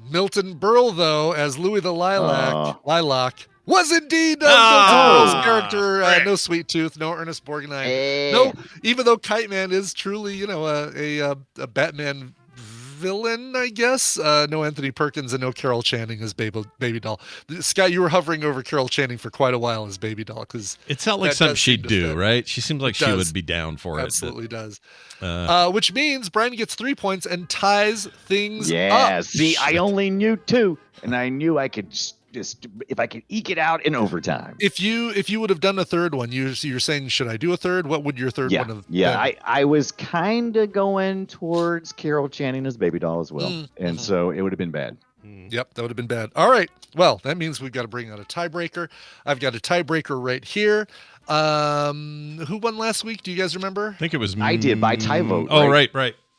Speaker 7: Milton Berle, though, as Louis the Lilac, was indeed Milton
Speaker 2: Oh.
Speaker 7: Berle's character.
Speaker 2: Frick.
Speaker 7: No Sweet Tooth, no Ernest Borgnine.
Speaker 9: Eh.
Speaker 7: No, even though Kite Man is truly, a Batman villain, I guess. No Anthony Perkins and no Carol Channing as Baby Doll. Scott, you were hovering over Carol Channing for quite a while as Baby Doll because
Speaker 2: It sounds like
Speaker 7: that
Speaker 2: something
Speaker 7: does
Speaker 2: she'd
Speaker 7: seem to
Speaker 2: do,
Speaker 7: fit.
Speaker 2: right? She seems like
Speaker 7: It
Speaker 2: she
Speaker 7: does.
Speaker 2: would be down for
Speaker 7: absolutely does.
Speaker 2: it.
Speaker 7: Which means Brian gets 3 points and ties things
Speaker 9: Yeah,
Speaker 7: up.
Speaker 9: see, I only knew 2, and I knew I could just if I could eke it out in overtime.
Speaker 7: If you would have done a third one, you're saying, should I do a third? What would your third one have been?
Speaker 9: I was kind of going towards Carol Channing as Baby Doll as well, and so it would have been bad.
Speaker 7: Yep, that would have been bad. All right. Well, that means we've got to bring out a tiebreaker. I've got a tiebreaker right here. Who won last week? Do you guys remember?
Speaker 2: I think it was
Speaker 9: I did by tie vote.
Speaker 2: Oh, right.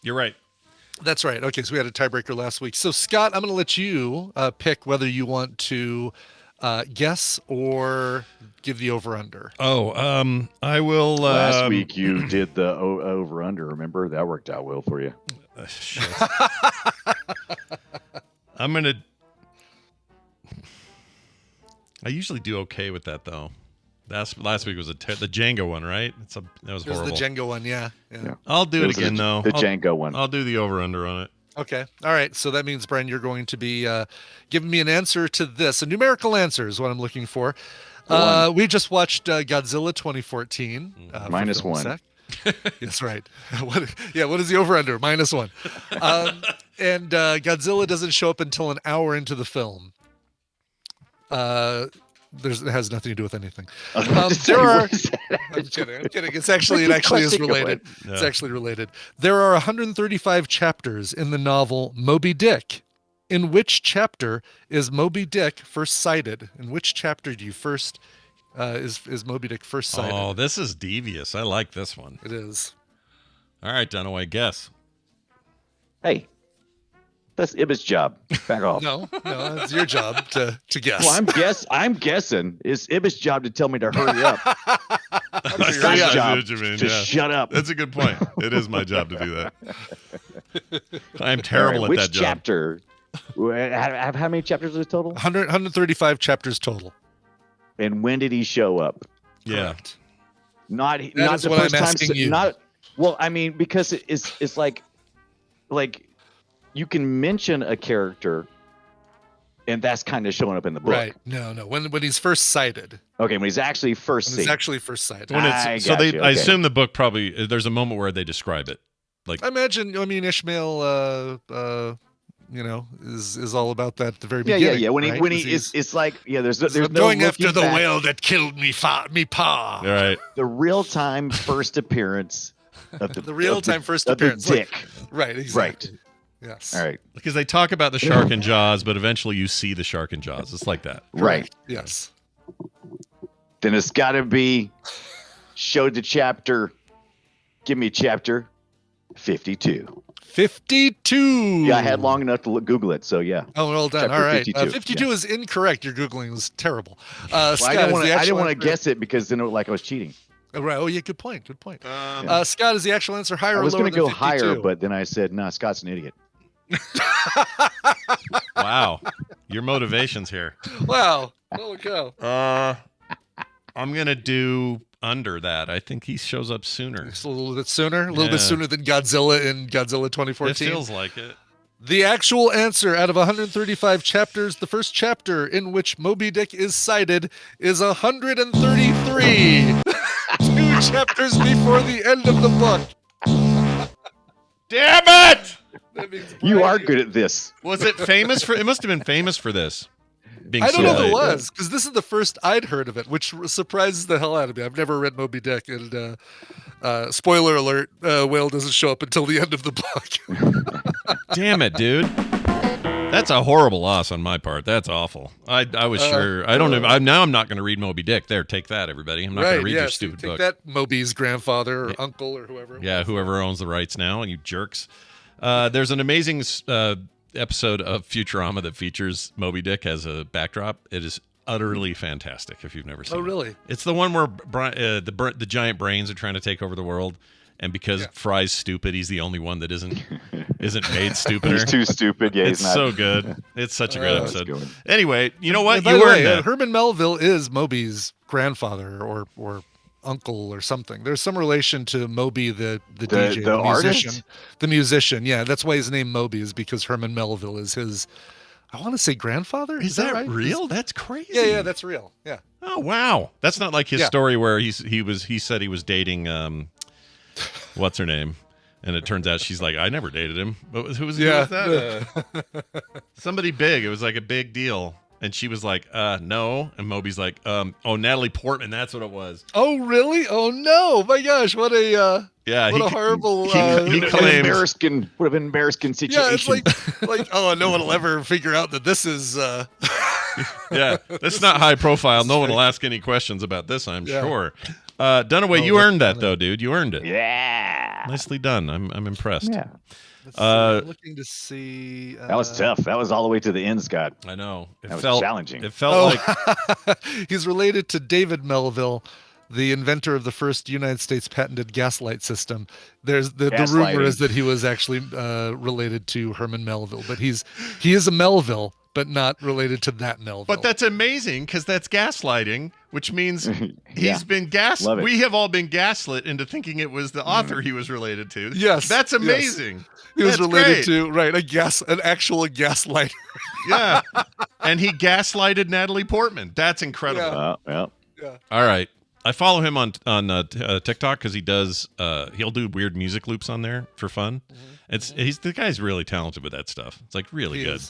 Speaker 2: You're right.
Speaker 7: That's right. Okay, so we had a tiebreaker last week. So, Scott, I'm going to let you pick whether you want to guess or give the over-under.
Speaker 2: Oh, I will.
Speaker 9: Last week you did the over under. Remember that worked out well for you.
Speaker 2: Shit. I'm gonna. I usually do okay with that though. Last week was the Django one, right? That was
Speaker 7: It was
Speaker 2: horrible.
Speaker 7: the Django one, yeah.
Speaker 2: I'll do it again, though.
Speaker 9: The Django one.
Speaker 2: I'll do the over-under on it.
Speaker 7: Okay. All right. So that means, Brian, you're going to be giving me an answer to this. A numerical answer is what I'm looking for. We just watched Godzilla 2014.
Speaker 9: Minus one.
Speaker 7: That's right. What is the over-under? -1. And Godzilla doesn't show up until an hour into the film. It has nothing to do with anything. I'm kidding. It actually is related.
Speaker 2: Yeah.
Speaker 7: It's actually related. There are 135 chapters in the novel Moby Dick. In which chapter is Moby Dick first sighted? In which chapter do you first is Moby Dick first sighted?
Speaker 2: Oh, this is devious. I like this one.
Speaker 7: It is.
Speaker 2: All right, Dunaway, guess.
Speaker 9: Hey, that's Ibba's job. Back off.
Speaker 7: No, it's your job to guess.
Speaker 9: Well, I'm guessing. It's Ibba's job to tell me to hurry up. It's
Speaker 2: Yeah,
Speaker 9: Scott's
Speaker 2: I see
Speaker 9: job
Speaker 2: what you mean,
Speaker 9: to
Speaker 2: yeah.
Speaker 9: shut up.
Speaker 2: That's a good point. It is my job to do that. I'm terrible at
Speaker 9: Which
Speaker 2: that job.
Speaker 9: chapter? How many chapters is it total?
Speaker 7: 135 chapters total.
Speaker 9: And when did he show up?
Speaker 2: Yeah.
Speaker 7: Correct.
Speaker 9: Not
Speaker 7: is
Speaker 9: the
Speaker 7: what
Speaker 9: first
Speaker 7: I'm
Speaker 9: time.
Speaker 7: asking you.
Speaker 9: Well, I mean, because it's like you can mention a character, and that's kind of showing up in the book.
Speaker 7: Right. No. When he's first sighted.
Speaker 9: Okay, when he's actually first
Speaker 7: When
Speaker 9: seen.
Speaker 7: he's actually first sighted.
Speaker 2: When
Speaker 9: I
Speaker 2: it's, so they,
Speaker 9: gotcha,
Speaker 2: I
Speaker 9: okay.
Speaker 2: assume the book probably, there's a moment where they describe it. Like,
Speaker 7: I mean, Ishmael, is all about that at the very
Speaker 9: Yeah.
Speaker 7: beginning.
Speaker 9: When
Speaker 7: right?
Speaker 9: he it's like there's no
Speaker 7: going after
Speaker 9: looking
Speaker 7: the
Speaker 9: back.
Speaker 7: whale that killed me pa.
Speaker 2: all right.
Speaker 9: The real time first appearance of the
Speaker 7: real-time first
Speaker 9: of the
Speaker 7: appearance, like-
Speaker 9: dick.
Speaker 7: Right. Exactly.
Speaker 9: Right.
Speaker 7: Yes.
Speaker 9: All right.
Speaker 2: Because they talk about the shark in Jaws, but eventually you see the shark in Jaws. It's like that.
Speaker 9: Right.
Speaker 7: Yes.
Speaker 9: Then it's got to be showed the chapter. Give me chapter 52.
Speaker 7: 52.
Speaker 9: Yeah, I had long enough to Google it, so yeah.
Speaker 7: Oh, well done.
Speaker 9: Chapter
Speaker 7: All right.
Speaker 9: 52.
Speaker 7: 52 is incorrect. Your Googling was terrible.
Speaker 9: Well,
Speaker 7: Scott,
Speaker 9: I didn't
Speaker 7: is
Speaker 9: want
Speaker 7: the
Speaker 9: to. I
Speaker 7: actual
Speaker 9: didn't want to
Speaker 7: answer-
Speaker 9: guess it because then it looked like I was cheating.
Speaker 7: Oh, right. Oh, yeah. Good point. Scott, is the actual answer higher
Speaker 9: I
Speaker 7: or
Speaker 9: was
Speaker 7: lower
Speaker 9: going to
Speaker 7: than
Speaker 9: go higher,
Speaker 7: 52?
Speaker 9: but then I said, "No, Scott's an idiot."
Speaker 2: Wow. Your motivations here.
Speaker 7: Wow. Holy cow.
Speaker 2: I'm going to do under that. I think he shows up sooner.
Speaker 7: Just a little bit sooner. A little bit
Speaker 2: Yeah.
Speaker 7: sooner than Godzilla in Godzilla
Speaker 2: It
Speaker 7: 2014.
Speaker 2: feels like it.
Speaker 7: The actual answer out of 135 chapters, the first chapter in which Moby Dick is cited is 133. 2 chapters before the end of the book.
Speaker 2: Damn it!
Speaker 7: That means
Speaker 9: You
Speaker 7: Brian,
Speaker 9: are good at this.
Speaker 2: Was it famous for? It must have been famous for this. Being
Speaker 7: I don't know if it
Speaker 2: so late.
Speaker 7: was, because this is the first I'd heard of it, which surprises the hell out of me. I've never read Moby Dick, and spoiler alert, whale doesn't show up until the end of the book.
Speaker 2: Damn it, dude. That's a horrible loss on my part. That's awful. I was sure. I don't know. Now I'm not going to read Moby Dick. There, take that, everybody. I'm not going to read your stupid
Speaker 7: take
Speaker 2: book.
Speaker 7: that, Moby's grandfather or uncle or whoever.
Speaker 2: Yeah, whoever owns the rights now, you jerks. There's an amazing episode of Futurama that features Moby Dick as a backdrop. It is utterly fantastic if you've never seen it.
Speaker 7: Oh, really?
Speaker 2: It's the one where the giant brains are trying to take over the world. And because Fry's stupid, he's the only one that isn't made stupider.
Speaker 9: He's too stupid. Yeah,
Speaker 2: It's
Speaker 9: he's not.
Speaker 2: so good. It's such a great
Speaker 9: that's
Speaker 2: episode.
Speaker 9: good.
Speaker 2: Anyway, you know what?
Speaker 7: And by
Speaker 2: You
Speaker 7: the
Speaker 2: earned
Speaker 7: way,
Speaker 2: that.
Speaker 7: Herman Melville is Moby's grandfather or uncle or something. There's some relation to Moby, the DJ,
Speaker 9: the
Speaker 7: musician.
Speaker 9: artist?
Speaker 7: The musician, yeah. That's why his name Moby is because Herman Melville is his, I want to say grandfather?
Speaker 2: Is that
Speaker 7: right?
Speaker 2: real? That's crazy.
Speaker 7: Yeah, that's real. Yeah.
Speaker 2: Oh wow, that's not like his
Speaker 7: Yeah.
Speaker 2: story where he said he was dating what's her name, and it turns out she's like, I never dated him. But who was that? Somebody big. It was like a big deal, and she was like, no, and Moby's like, oh, Natalie Portman. That's what it was.
Speaker 7: Oh, really? Oh no! My gosh, what a
Speaker 2: Yeah,
Speaker 7: what a horrible.
Speaker 2: he
Speaker 9: Would
Speaker 2: claimed.
Speaker 9: have been embarrassing
Speaker 7: Yeah, it's
Speaker 9: situation.
Speaker 7: like oh, no one will ever figure out that this is.
Speaker 2: Yeah, that's not high profile. No one will ask any questions about this, I'm
Speaker 7: Yeah.
Speaker 2: sure. Dunaway, you earned that though, dude. You earned it.
Speaker 9: Yeah.
Speaker 2: Nicely done. I'm impressed.
Speaker 9: Yeah.
Speaker 7: Looking to see.
Speaker 9: That was tough. That was all the way to the end, Scott.
Speaker 2: I know. It
Speaker 9: That was
Speaker 2: felt
Speaker 9: challenging.
Speaker 2: It felt like
Speaker 7: He's related to David Melville, the inventor of the first United States patented gaslight system. There's the rumor
Speaker 9: Gaslighting.
Speaker 7: is that he was actually related to Herman Melville, but he is a Melville, but not related to that Melville.
Speaker 2: But that's amazing because that's gaslighting, which means he's been
Speaker 9: Love it.
Speaker 2: We have all been gaslit into thinking it was the author he was related to.
Speaker 7: Yes,
Speaker 2: That's amazing.
Speaker 7: Yes. He was
Speaker 2: That's
Speaker 7: related
Speaker 2: great.
Speaker 7: to an actual gaslighter.
Speaker 2: Yeah. And he gaslighted Natalie Portman. That's incredible.
Speaker 9: Yeah.
Speaker 2: All right. I follow him on TikTok because he does he'll do weird music loops on there for fun. The guy's really talented with that stuff. It's like really good.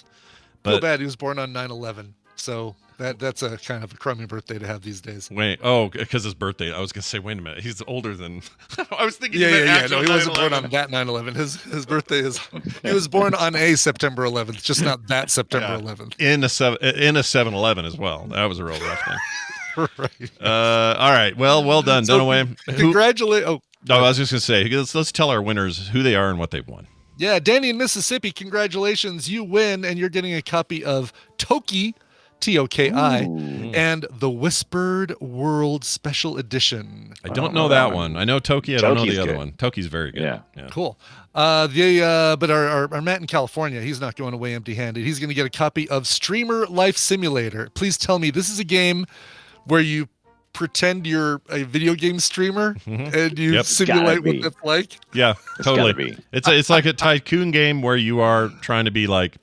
Speaker 7: But feel bad he was born on 9/11, so that's a kind of a crummy birthday to have these days.
Speaker 2: Wait, because his birthday. I was gonna say, wait a minute, he's older than. I was thinking.
Speaker 7: Yeah. No, he wasn't born on that 9/11. His birthday is. He was born on a September 11th, just not that September 11th.
Speaker 2: In a 7-Eleven as well. That was a real rough thing.
Speaker 7: Right.
Speaker 2: All right. Well done, Dunaway.
Speaker 7: Congratulate.
Speaker 2: I was just gonna say, let's tell our winners who they are and what they've won.
Speaker 7: Yeah, Danny in Mississippi, congratulations. You win, and you're getting a copy of Toki, Toki, and the Whispered World Special Edition.
Speaker 2: I don't know that one. I know Toki. I don't know the other one. Toki's very good.
Speaker 9: Yeah.
Speaker 7: Cool. But our Matt in California, he's not going away empty-handed. He's going to get a copy of Streamer Life Simulator. Please tell me this is a game where you pretend you're a video game streamer and you simulate what that's like.
Speaker 2: Yeah, totally. It's like a tycoon game where you are trying to be like,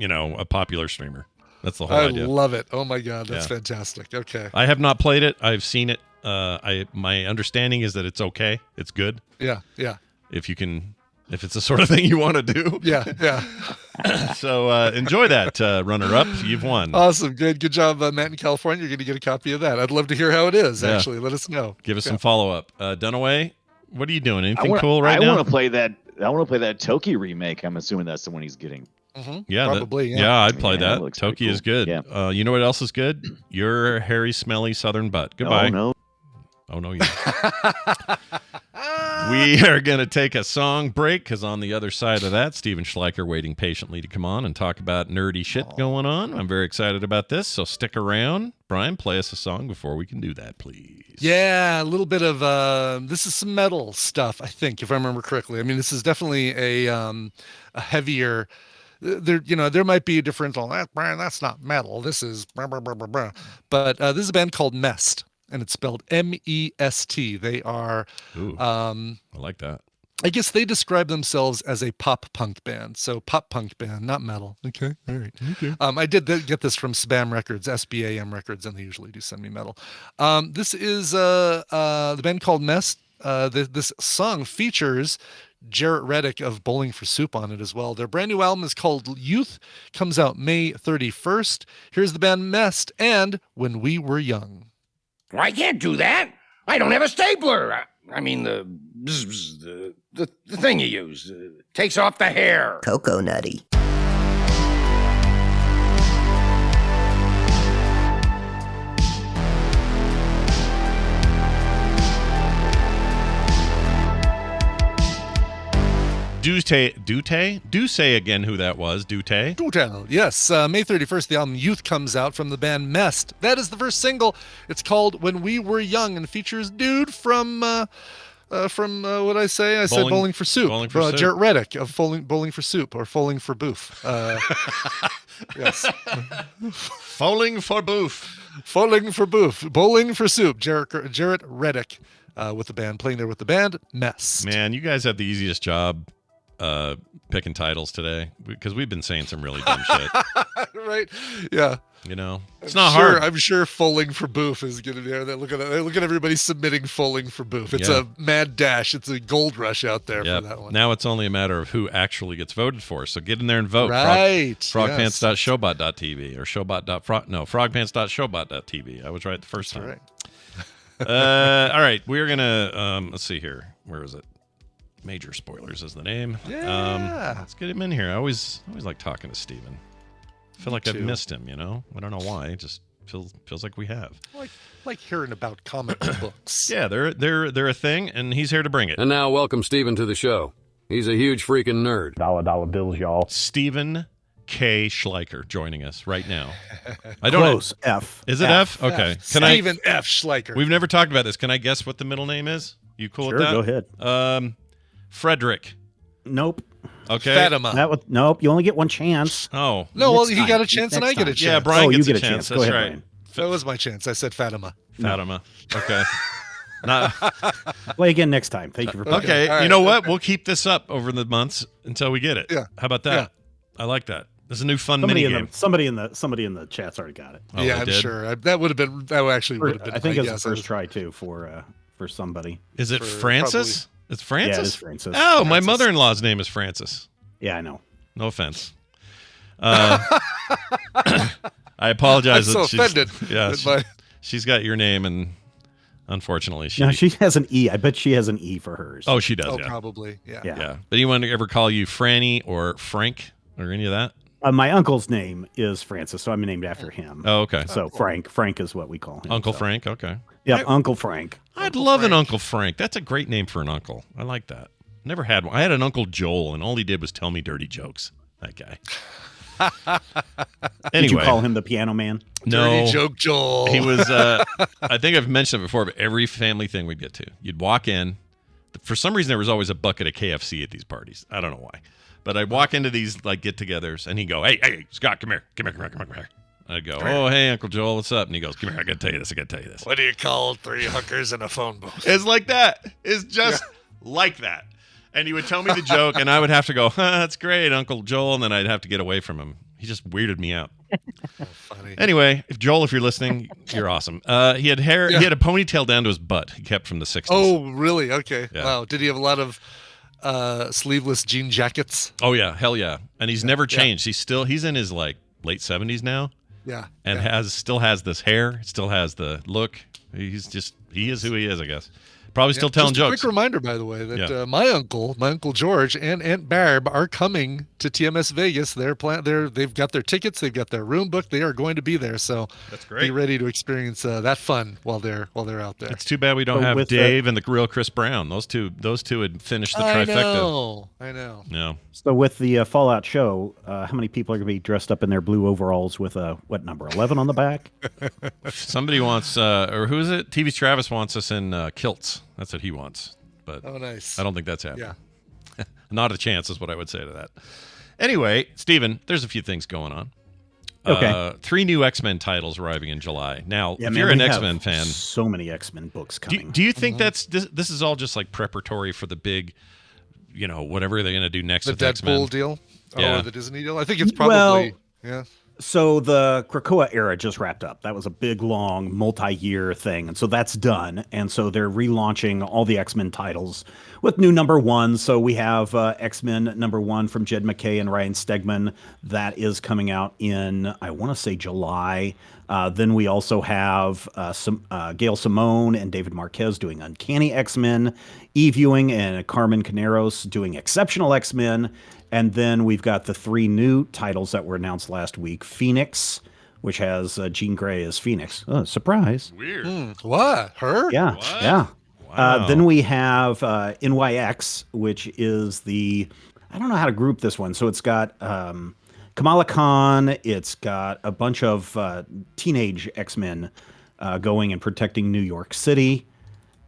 Speaker 2: a popular streamer. That's the whole idea.
Speaker 7: I love it. Oh my God, that's fantastic. Okay.
Speaker 2: I have not played it. I've seen it. My understanding is that it's okay. It's good.
Speaker 7: Yeah.
Speaker 2: If it's the sort of thing you want to do.
Speaker 7: Yeah.
Speaker 2: So enjoy that, runner-up. You've won.
Speaker 7: Awesome. Good job, Matt in California. You're going to get a copy of that. I'd love to hear how it is, actually. Let us know.
Speaker 2: Give us some follow-up. Dunaway, what are you doing? Anything cool right now?
Speaker 9: I want to play that Toki remake. I'm assuming that's the one he's getting.
Speaker 2: Yeah,
Speaker 7: probably.
Speaker 2: Yeah, I'd play that. Toki is good.
Speaker 9: Yeah.
Speaker 2: You know what else is good? Your hairy, smelly southern butt. Goodbye. Oh, no. We are going to take a song break because on the other side of that, Steven Schleicher waiting patiently to come on and talk about nerdy shit going on. I'm very excited about this, so stick around. Brian, play us a song before we can do that, please.
Speaker 7: Yeah, a little bit of this is some metal stuff, I think, if I remember correctly. I mean, this is definitely a heavier. There might be a difference on that. Brian, that's not metal. This is blah, blah, blah, blah, blah. But this is a band called Mest. And it's spelled M-E-S-T. They are...
Speaker 2: I like that.
Speaker 7: I guess they describe themselves as a pop punk band. So pop punk band, not metal. Okay, all right. Okay. I did get this from SBAM Records, S-B-A-M Records, and they usually do send me metal. This is the band called Mess. This song features Jarrett Reddick of Bowling for Soup on it as well. Their brand new album is called Youth, comes out May 31st. Here's the band Mest and When We Were Young.
Speaker 3: I can't do that. I don't have a stapler. I mean, the thing you use takes off the hair.
Speaker 10: Cocoa nutty.
Speaker 2: Do say again who that was. Do tell.
Speaker 7: Yes. May 31st, the album Youth comes out from the band Mest. That is the first single. It's called When We Were Young and features dude from what I say? I said Bowling for Soup.
Speaker 2: Bowling for Soup.
Speaker 7: Jarrett Reddick of Bowling for Soup or Foaling for Boof. Yes.
Speaker 2: Foaling for Boof.
Speaker 7: Foaling for Boof. Bowling for Soup. Jarrett Reddick with the band, playing there with the band Mest.
Speaker 2: Man, you guys have the easiest job picking titles today because we've been saying some really dumb shit.
Speaker 7: Right? Yeah.
Speaker 2: It's not hard.
Speaker 7: I'm sure Foaling for Boof is going to be there. Look at everybody submitting Foaling for Boof. It's a mad dash. It's a gold rush out there for that one.
Speaker 2: Now it's only a matter of who actually gets voted for. So get in there and vote.
Speaker 7: Right.
Speaker 2: Frogpants.showbot.tv or frogpants.showbot.tv. I was right the first time.
Speaker 7: Right.
Speaker 2: All right. We're going to, let's see here. Where is it? Major Spoilers is the name.
Speaker 7: Yeah.
Speaker 2: Let's get him in here. I always like talking to Steven. I feel like I've missed him, I don't know why. It just feels like we have.
Speaker 7: Like hearing about comic books.
Speaker 2: Yeah, they're a thing, and he's here to bring it.
Speaker 11: And now welcome Steven to the show. He's a huge freaking nerd.
Speaker 5: Dollar bills, y'all.
Speaker 2: Steven K. Schleicher joining us right now.
Speaker 5: Close. F.
Speaker 2: Is it F? Okay.
Speaker 7: Steven F. Schleicher.
Speaker 2: We've never talked about this. Can I guess what the middle name is? You cool with that?
Speaker 5: Go ahead.
Speaker 2: Frederick.
Speaker 5: Nope.
Speaker 2: Okay.
Speaker 7: Fatima.
Speaker 5: Nope. You only get one chance.
Speaker 2: Oh.
Speaker 7: No, well,
Speaker 5: Next
Speaker 7: he
Speaker 5: time.
Speaker 7: got a chance and I
Speaker 5: Next
Speaker 7: get a
Speaker 5: time.
Speaker 7: chance.
Speaker 2: Yeah, Brian
Speaker 5: you
Speaker 2: gets
Speaker 5: get
Speaker 2: a
Speaker 5: a chance.
Speaker 2: chance.
Speaker 5: Go
Speaker 2: That's
Speaker 5: ahead,
Speaker 2: right.
Speaker 5: Brian.
Speaker 7: That was my chance. I said Fatima.
Speaker 2: Fatima. Okay. Not,
Speaker 5: Play again next time. Thank you for playing.
Speaker 2: okay.
Speaker 7: All right.
Speaker 2: You know what? We'll keep this up over the months until we get it.
Speaker 7: Yeah.
Speaker 2: How about that? I like that. This is a new fun
Speaker 5: Somebody
Speaker 2: mini
Speaker 5: in
Speaker 2: game.
Speaker 5: somebody in the chat's already got it.
Speaker 2: Oh,
Speaker 7: yeah,
Speaker 2: they
Speaker 7: I'm
Speaker 2: did?
Speaker 7: sure. That would have been.
Speaker 5: I think
Speaker 7: my
Speaker 5: it's the
Speaker 7: guess.
Speaker 5: first try too for somebody.
Speaker 2: Is it
Speaker 7: For
Speaker 2: Francis? It's Francis?
Speaker 5: Yeah, it is Francis.
Speaker 2: Oh, my
Speaker 7: Francis.
Speaker 2: mother-in-law's name is Francis.
Speaker 5: Yeah, I know.
Speaker 2: No offense. I apologize.
Speaker 7: I'm so
Speaker 2: that she's-
Speaker 7: offended.
Speaker 2: Yeah,
Speaker 7: that my-
Speaker 2: she's got your name, and unfortunately, she.
Speaker 5: No, she has an E. I bet she has an E for hers.
Speaker 2: Oh, she does.
Speaker 7: Oh,
Speaker 2: yeah.
Speaker 7: probably. Yeah.
Speaker 2: Yeah. But anyone ever call you Franny or Frank or any of that?
Speaker 5: My uncle's name is Francis, so I'm named after him.
Speaker 2: Oh, okay.
Speaker 5: So Frank is what we call him.
Speaker 2: Uncle
Speaker 5: so.
Speaker 2: Frank. Okay.
Speaker 5: Yeah, Uncle Frank.
Speaker 2: I'd love an Uncle Frank. That's a great name for an uncle. I like that. Never had one. I had an Uncle Joel, and all he did was tell me dirty jokes. That guy. Anyway,
Speaker 5: Did you call him the Piano Man?
Speaker 2: no,
Speaker 7: Dirty joke, Joel.
Speaker 2: he was. I think I've mentioned it before, but every family thing we'd get to, you'd walk in. For some reason, there was always a bucket of KFC at these parties. I don't know why, but I'd walk into these like get-togethers, and he'd go, "Hey, Scott, come here. I'd go, "Oh, hey, Uncle Joel, what's up?" And he goes, "Come here, I gotta tell you this.
Speaker 7: What do you call 3 hookers in a phone booth?
Speaker 2: It's like that. It's just like that. And he would tell me the joke, and I would have to go, that's great, Uncle Joel, and then I'd have to get away from him. He just weirded me out.
Speaker 7: Funny.
Speaker 2: Anyway, if Joel, if you're listening, you're awesome. He had hair.
Speaker 7: Yeah.
Speaker 2: He had a ponytail down to his butt. He kept from the 60s.
Speaker 7: Oh, really? Okay.
Speaker 2: Yeah.
Speaker 7: Wow. Did he have a lot of sleeveless jean jackets?
Speaker 2: Oh yeah, hell yeah. And he's never changed. He's in his like late 70s now,
Speaker 7: Yeah.
Speaker 2: and still has this hair. Still has the look. He is who he is, I guess. Probably still telling
Speaker 7: Just a
Speaker 2: jokes.
Speaker 7: quick reminder, by the way, that my uncle George and Aunt Barb are coming to TMS Vegas. They've got their tickets, they've got their room booked. They are going to be there, so
Speaker 2: That's great.
Speaker 7: be ready to experience that fun while they're out there.
Speaker 2: It's too bad we don't
Speaker 5: So
Speaker 2: have
Speaker 5: with
Speaker 2: Dave and the real Chris Brown. Those two had finished the trifecta.
Speaker 7: I know.
Speaker 2: No.
Speaker 5: So with the Fallout show, how many people are going to be dressed up in their blue overalls with what number 11 on the back?
Speaker 2: Somebody wants, or who is it? TV Travis wants us in kilts. That's what he wants. But
Speaker 7: Oh, nice.
Speaker 2: I don't think that's happening.
Speaker 7: Yeah.
Speaker 2: Not a chance is what I would say to that. Anyway, Steven, there's a few things going on.
Speaker 5: Okay.
Speaker 2: 3 new X-Men titles arriving in July. Now,
Speaker 5: Yeah,
Speaker 2: if
Speaker 5: man,
Speaker 2: you're an
Speaker 5: we have
Speaker 2: X-Men fan,
Speaker 5: so many X-Men books coming.
Speaker 2: do you think that's this is all just like preparatory for the big, whatever they're going to do next
Speaker 7: The
Speaker 2: with X-Men?
Speaker 7: Deadpool deal?
Speaker 2: Yeah.
Speaker 7: Or the Disney deal? I think it's probably yeah.
Speaker 5: So the Krakoa era just wrapped up. That was a big, long, multi-year thing. And so that's done. And so they're relaunching all the X-Men titles with new number 1. So we have X-Men number 1 from Jed McKay and Ryan Stegman. That is coming out in, I want to say, July. Then we also have Gail Simone and David Marquez doing Uncanny X-Men. Eve Ewing and Carmen Caneros doing Exceptional X-Men. And then we've got the 3 new titles that were announced last week. Phoenix, which has Jean Grey as Phoenix. Oh, surprise.
Speaker 2: Weird.
Speaker 7: What? Her?
Speaker 5: Yeah,
Speaker 2: What?
Speaker 5: yeah.
Speaker 2: Wow.
Speaker 5: Then we have NYX, which is I don't know how to group this one. So it's got Kamala Khan. It's got a bunch of teenage X-Men going and protecting New York City.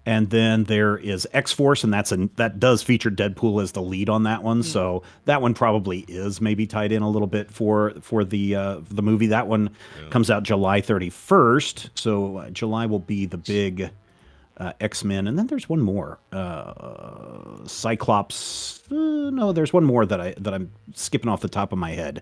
Speaker 5: And then there is X-Force, and that does feature Deadpool as the lead on that one. So that one probably is maybe tied in a little bit for the movie. That one comes out July 31st. So July will be the big X-Men. And then there's one more. Cyclops. No, there's one more that I'm skipping off the top of my head.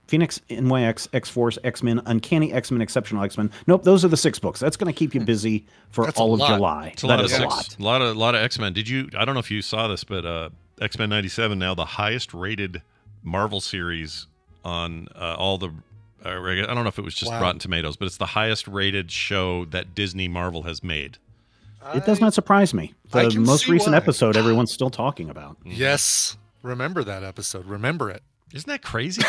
Speaker 5: Phoenix, NYX, X-Force, X-Men, Uncanny X-Men, Exceptional X-Men. Nope, those are the 6 books. That's going to keep you busy for
Speaker 7: That's
Speaker 5: all
Speaker 7: a
Speaker 5: of
Speaker 7: lot.
Speaker 5: July.
Speaker 2: It's a
Speaker 5: That
Speaker 2: lot
Speaker 5: is
Speaker 2: of
Speaker 5: a
Speaker 2: X,
Speaker 5: lot.
Speaker 2: a lot of X-Men. I don't know if you saw this, but X-Men 97 now the highest rated Marvel series on all the I don't know if it was just Rotten Tomatoes, but it's the highest rated show that Disney Marvel has made.
Speaker 5: It does not surprise me.
Speaker 7: I
Speaker 5: The
Speaker 7: can
Speaker 5: most
Speaker 7: see
Speaker 5: recent
Speaker 7: why.
Speaker 5: episode everyone's still talking about.
Speaker 7: Yes. Remember that episode. Remember it.
Speaker 2: Isn't that crazy?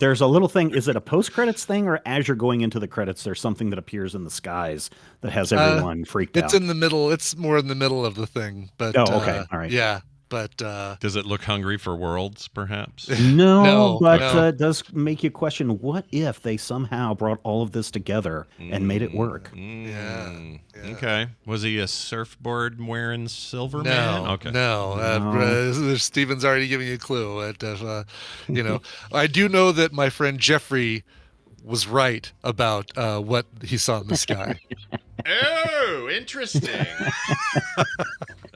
Speaker 5: There's a little thing. Is it a post-credits thing, or as you're going into the credits, there's something that appears in the skies that has everyone freaked out?
Speaker 7: It's in the middle. It's more in the middle of the thing. But
Speaker 5: Oh, okay. All right.
Speaker 7: Yeah. But
Speaker 2: does it look hungry for worlds, perhaps?
Speaker 5: No, but
Speaker 7: no.
Speaker 5: it does make you question, what if they somehow brought all of this together and made it work?
Speaker 7: Yeah.
Speaker 2: Okay. Was he a surfboard wearing silver
Speaker 7: No,
Speaker 2: man? Okay.
Speaker 7: no. Steven's already giving you a clue. I do know that my friend Jeffrey was right about what he saw in the sky.
Speaker 2: Oh, interesting.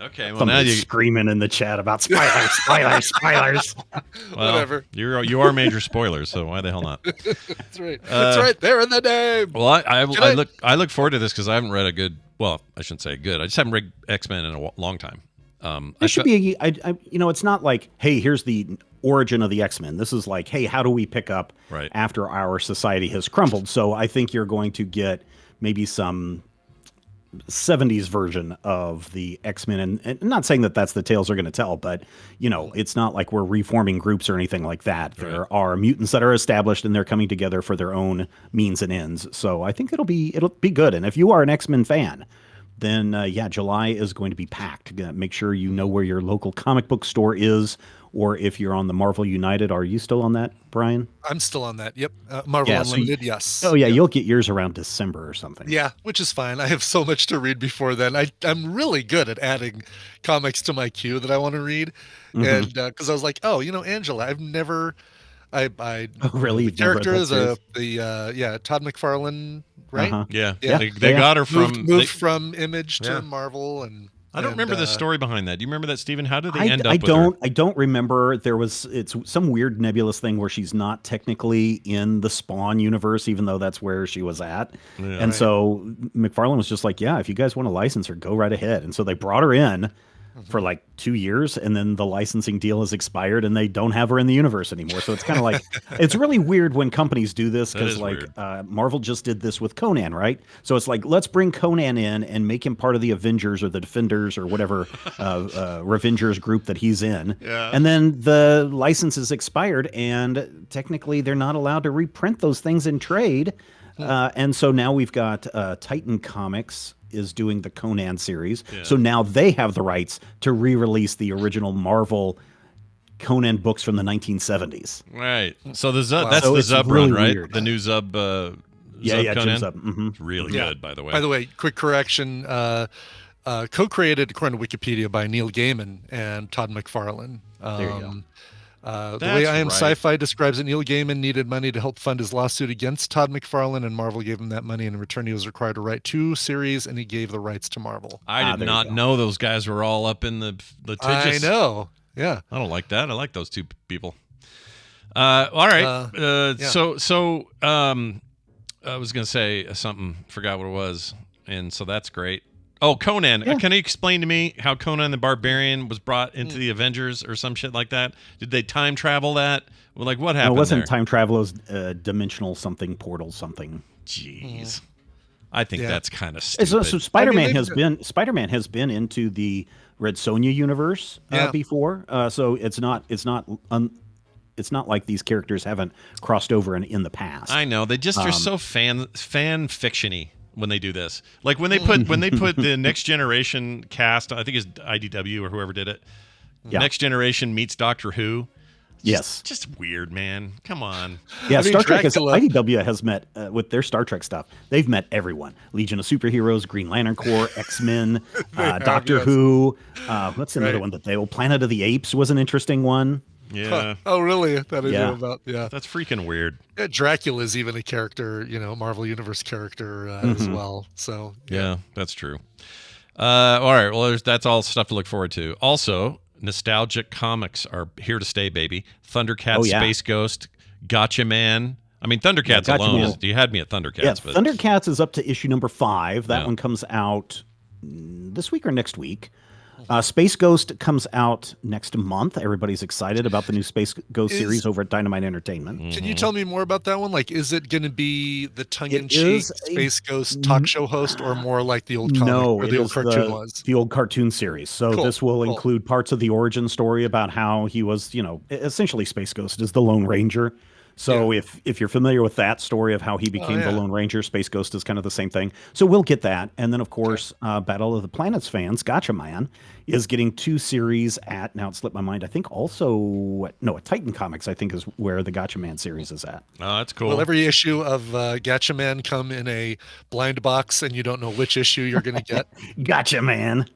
Speaker 2: Okay, well
Speaker 5: Somebody's
Speaker 2: now you
Speaker 5: screaming in the chat about spoilers.
Speaker 2: well,
Speaker 7: Whatever.
Speaker 2: You are major spoilers, so why the hell not?
Speaker 7: That's right. That's right there in the name.
Speaker 2: Well, I look forward to this because I haven't read a good. Well, I shouldn't say good. I just haven't read X-Men in a long time.
Speaker 5: It should be. It's not like, hey, here's the origin of the X-Men. This is like, hey, how do we pick up after our society has crumbled? So I think you're going to get maybe some 70s version of the X-Men, and I'm not saying that that's the tales they're going to tell, but it's not like we're reforming groups or anything like that. There are mutants that are established and they're coming together for their own means and ends. So I think it'll be good. And if you are an X-Men fan, then July is going to be packed. Make sure you know where your local comic book store is, or if you're on the Marvel United. Are you still on that, Brian?
Speaker 7: I'm still on that. Yep. Marvel Unlimited, yes.
Speaker 5: Oh, yeah, you'll get yours around December or something.
Speaker 7: Yeah, which is fine. I have so much to read before then. I'm really good at adding comics to my queue that I want to read. And because I was like, Angela, I've never...
Speaker 5: really?
Speaker 7: The character is Todd McFarlane, right?
Speaker 2: Yeah. They got her from...
Speaker 7: Moved from Image to Marvel, and...
Speaker 2: I don't remember the story behind that. Do you remember that, Stephen? How did they end up with her?
Speaker 5: I don't remember. It's some weird nebulous thing where she's not technically in the Spawn universe, even though that's where she was at. Yeah, so McFarlane was just like, yeah, if you guys want to license her, go right ahead. And so they brought her in for like 2 years, and then the licensing deal has expired and they don't have her in the universe anymore. So it's kind of like, it's really weird when companies do this, because Marvel just did this with Conan, right? So it's like, let's bring Conan in and make him part of the Avengers or the Defenders or whatever Revengers group that he's in. Yeah. And then the license is expired and technically they're not allowed to reprint those things in trade. And so now we've got Titan Comics is doing the Conan series. Yeah. So now they have the rights to re-release the original Marvel Conan books from the 1970s.
Speaker 2: Right. So the that's the Zub really run, right? Weird. The new Zub Zub Conan?
Speaker 5: Zub. Mm-hmm.
Speaker 2: It's really good, by the way.
Speaker 7: By the way, quick correction, co-created, according to Wikipedia, by Neil Gaiman and Todd McFarlane. There you go. The way I Am Sci-Fi describes it, Neil Gaiman needed money to help fund his lawsuit against Todd McFarlane, and Marvel gave him that money, and in return he was required to write 2 series, and he gave the rights to Marvel.
Speaker 2: I did not know those guys were all up in the litigious.
Speaker 7: I know. Yeah.
Speaker 2: I don't like that. I like those 2 people. All right. So I was going to say something, forgot what it was, and so that's great. Oh, Conan. Yeah. Can you explain to me how Conan the Barbarian was brought into the Avengers or some shit like that? Did they time travel that? Well, like, what happened?
Speaker 5: No, it wasn't
Speaker 2: there?
Speaker 5: Time travel. It was dimensional something, portal something.
Speaker 2: Jeez. I think that's kind of stupid.
Speaker 5: So Spider-Man has been into the Red Sonja universe before. So it's not like these characters haven't crossed over in the past.
Speaker 2: I know. They just are so fan fiction-y when they do this. Like when they put the Next Generation cast, I think it's IDW or whoever did it. Yeah. Next Generation meets Doctor Who. Just weird, man. Come on.
Speaker 5: Yeah, Star Trek IDW has met with their Star Trek stuff. They've met everyone: Legion of Superheroes, Green Lantern Corps, X-Men, Doctor Who. What's another one that Planet of the Apes was an interesting one.
Speaker 2: Yeah.
Speaker 7: Huh. Oh, really? That I knew about. Yeah.
Speaker 2: That's freaking weird.
Speaker 7: Yeah, Dracula's even a character, Marvel Universe character as well. So
Speaker 2: yeah, that's true. All right. Well, that's all stuff to look forward to. Also, nostalgic comics are here to stay, baby. Thundercats, Space Ghost, Gotcha Man. I mean, Thundercats alone. You had me at Thundercats.
Speaker 5: Yeah, but Thundercats is up to issue number 5. That one comes out this week or next week. Space Ghost comes out next month. Everybody's excited about the new Space Ghost series over at Dynamite Entertainment.
Speaker 7: Can you tell me more about that one? Like, is it going to be the tongue-in-cheek Space Ghost talk show host, or more like the old comic or the old cartoon was?
Speaker 5: The old cartoon series. So this will include parts of the origin story about how he was, essentially Space Ghost is the Lone Ranger. So if you're familiar with that story of how he became the Lone Ranger, Space Ghost is kind of the same thing. So we'll get that. And then, of course, Battle of the Planets fans, Gotcha Man, is getting 2 series at, now it slipped my mind, I think also, at Titan Comics, I think is where the Gotcha Man series is at.
Speaker 2: Oh, that's cool.
Speaker 7: Will every issue of Gotcha Man come in a blind box and you don't know which issue you're going to get?
Speaker 5: Gotcha Man.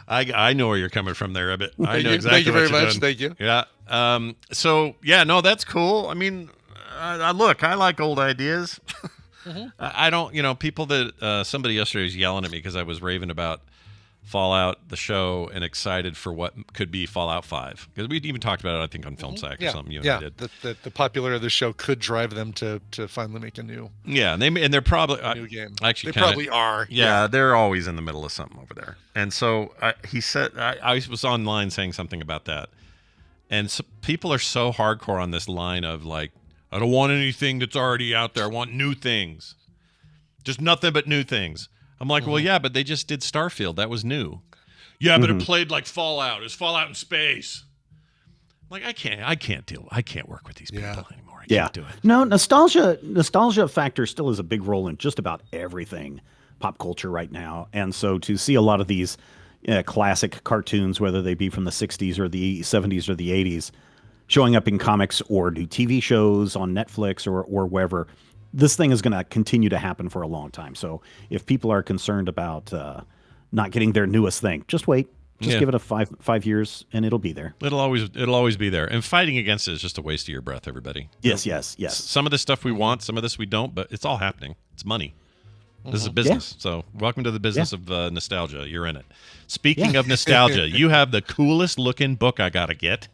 Speaker 2: I know where you're coming from there, Ibbot. I know exactly
Speaker 7: Thank you
Speaker 2: what
Speaker 7: very
Speaker 2: you're
Speaker 7: much.
Speaker 2: doing.
Speaker 7: Thank you.
Speaker 2: Yeah. So, yeah, no, that's cool. I mean, look, I like old ideas. I don't, people that somebody yesterday was yelling at me because I was raving about Fallout, the show, and excited for what could be Fallout 5. Because we even talked about it, I think, on Film Sack or something. You and I did.
Speaker 7: The popularity of the show could drive them to finally make a new.
Speaker 2: Yeah, and they're probably
Speaker 7: new game.
Speaker 2: Actually,
Speaker 7: they probably are.
Speaker 2: Yeah, they're always in the middle of something over there. And so he said, I was online saying something about that, and so people are so hardcore on this line of like, I don't want anything that's already out there. I want new things, just nothing but new things. I'm like, well, yeah, but they just did Starfield. That was new. Yeah, but it played like Fallout. It was Fallout in space. I'm like, I can't work with these people anymore. I can't do it.
Speaker 5: No, nostalgia factor still is a big role in just about everything pop culture right now. And so to see a lot of these classic cartoons, whether they be from the 60s or the 70s or the 80s, showing up in comics or new TV shows on Netflix or wherever, this thing is going to continue to happen for a long time. So if people are concerned about not getting their newest thing, just wait. Just give it a five years, and it'll be there.
Speaker 2: It'll always be there. And fighting against it is just a waste of your breath, everybody.
Speaker 5: Yes.
Speaker 2: Some of this stuff we want, some of this we don't, but it's all happening. It's money. This is a business. So welcome to the business of nostalgia. You're in it. Speaking of nostalgia, you have the coolest looking book I got to get.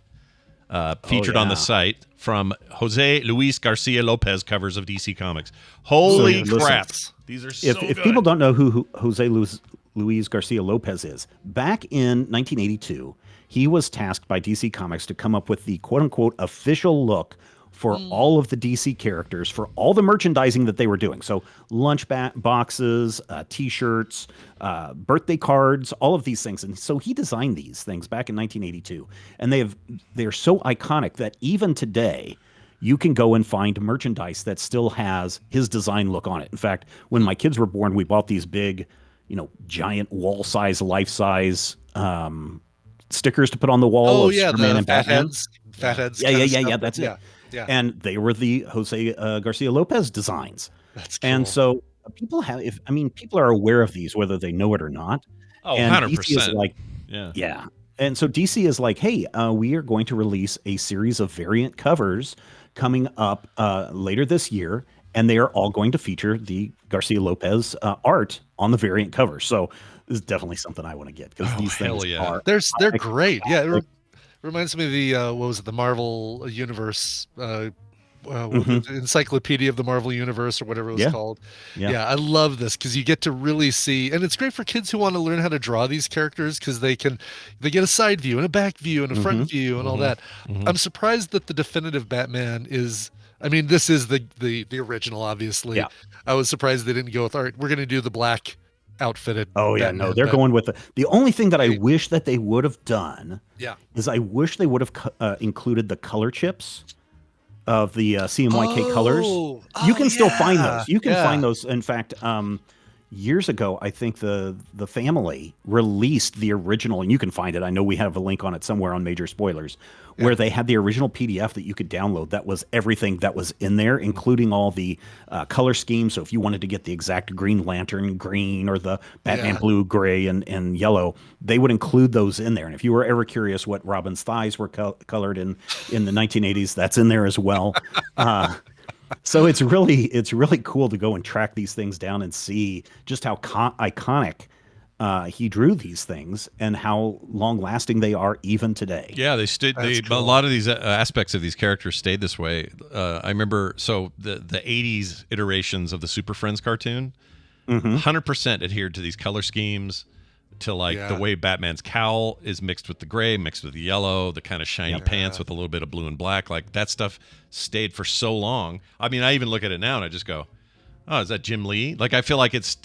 Speaker 2: Featured on the site from Jose Luis Garcia Lopez, covers of DC Comics. Holy crap. These are so good.
Speaker 5: If people don't know who Jose Luis Garcia Lopez is, back in 1982, he was tasked by DC Comics to come up with the quote-unquote official look for all of the DC characters, for all the merchandising that they were doing. So lunch boxes, T-shirts, birthday cards, all of these things. And so he designed these things back in 1982. And they're so iconic that even today, you can go and find merchandise that still has his design look on it. In fact, when my kids were born, we bought these big, giant wall-size, life-size stickers to put on the wall of Superman and Batman.
Speaker 7: Fat heads.
Speaker 5: Yeah, that's it.
Speaker 7: Yeah.
Speaker 5: And they were the Jose Garcia Lopez designs.
Speaker 7: That's cool.
Speaker 5: And so people are aware of these, whether they know it or not.
Speaker 2: Oh,
Speaker 5: and
Speaker 2: 100%.
Speaker 5: DC is like, yeah. And so DC is like, hey, we are going to release a series of variant covers coming up later this year, and they are all going to feature the Garcia Lopez art on the variant cover. So this is definitely something I want to get because these things are
Speaker 7: they're great. Yeah. Reminds me of the what was it, the Marvel Universe Encyclopedia of the Marvel Universe or whatever it was called. Yeah, I love this because you get to really see, and it's great for kids who want to learn how to draw these characters because they get a side view and a back view and a front view and all that. I'm surprised that the definitive Batman is. I mean, this is the original, obviously. Yeah. I was surprised they didn't go with, all right, we're going to do the black outfitted.
Speaker 5: Oh yeah,
Speaker 7: Batman,
Speaker 5: no, they're going with the only thing that I wish that they would have done. Is I wish they would have included the color chips of the CMYK colors. You can still find those. You can find those. In fact, years ago, I think the family released the original, and you can find it. I know we have a link on it somewhere on Major Spoilers, where they had the original PDF that you could download. That was everything that was in there, including all the color schemes. So if you wanted to get the exact Green Lantern green or the Batman blue, gray, and yellow, they would include those in there. And if you were ever curious what Robin's thighs were colored in the 1980s, that's in there as well. So it's really cool to go and track these things down and see just how iconic he drew these things and how long lasting they are even today.
Speaker 2: Yeah, they stayed. A lot of these aspects of these characters stayed this way. I remember the 80s iterations of the Super Friends cartoon, 100% adhered to these color schemes. To the way Batman's cowl is mixed with the gray, mixed with the yellow, the kind of shiny pants with a little bit of blue and black. Like that stuff stayed for so long. I mean, I even look at it now and I just go, Oh, is that Jim Lee? Like, I feel like it's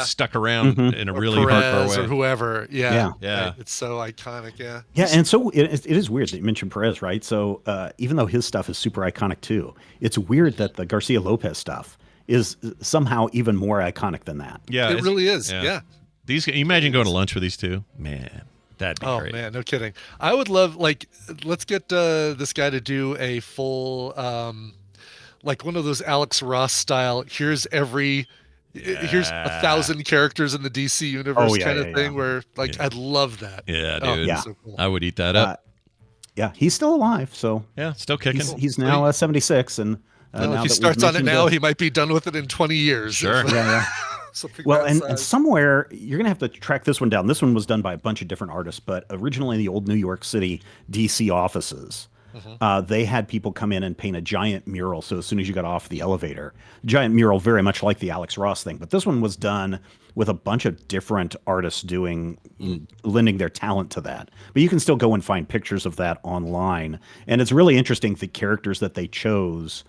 Speaker 2: stuck around
Speaker 5: Mhm.
Speaker 2: in a
Speaker 7: Or
Speaker 2: really
Speaker 7: Perez
Speaker 2: hardcore way.
Speaker 7: or whoever.
Speaker 5: Yeah.
Speaker 2: Yeah.
Speaker 7: It's so iconic. Yeah.
Speaker 5: Yeah, and so it is weird that you mentioned Perez, right? So even though his stuff is super iconic too, it's weird that the Garcia Lopez stuff is somehow even more iconic than that.
Speaker 2: Yeah,
Speaker 7: It really is. Yeah.
Speaker 2: These, you imagine going to lunch with these two? Man, that'd be
Speaker 7: Oh
Speaker 2: great.
Speaker 7: man, no kidding. I would love, like, let's get this guy to do a full, like one of those Alex Ross style. Here's 1,000 characters in the DC universe kind of thing. Where, like, I'd love that.
Speaker 2: Yeah,
Speaker 7: Oh,
Speaker 2: dude.
Speaker 5: yeah.
Speaker 7: so cool.
Speaker 2: I would eat that up.
Speaker 5: Yeah, he's still alive, so
Speaker 2: Yeah, still kicking.
Speaker 5: he's now 76, and
Speaker 7: Well,
Speaker 5: now
Speaker 7: if he
Speaker 5: that we've
Speaker 7: starts on it
Speaker 5: mentioned
Speaker 7: now,
Speaker 5: the-
Speaker 7: he might be done with it in 20 years.
Speaker 2: Sure.
Speaker 5: yeah.
Speaker 7: Something
Speaker 5: Well,
Speaker 7: that
Speaker 5: and
Speaker 7: size.
Speaker 5: somewhere you're gonna have to track this one down. This one was done by a bunch of different artists, but originally in the old New York City DC offices, they had people come in and paint a giant mural. So as soon as you got off the elevator, giant mural, very much like the Alex Ross thing. But this one was done with a bunch of different artists lending their talent to that. But you can still go and find pictures of that online, and it's really interesting the characters that they chose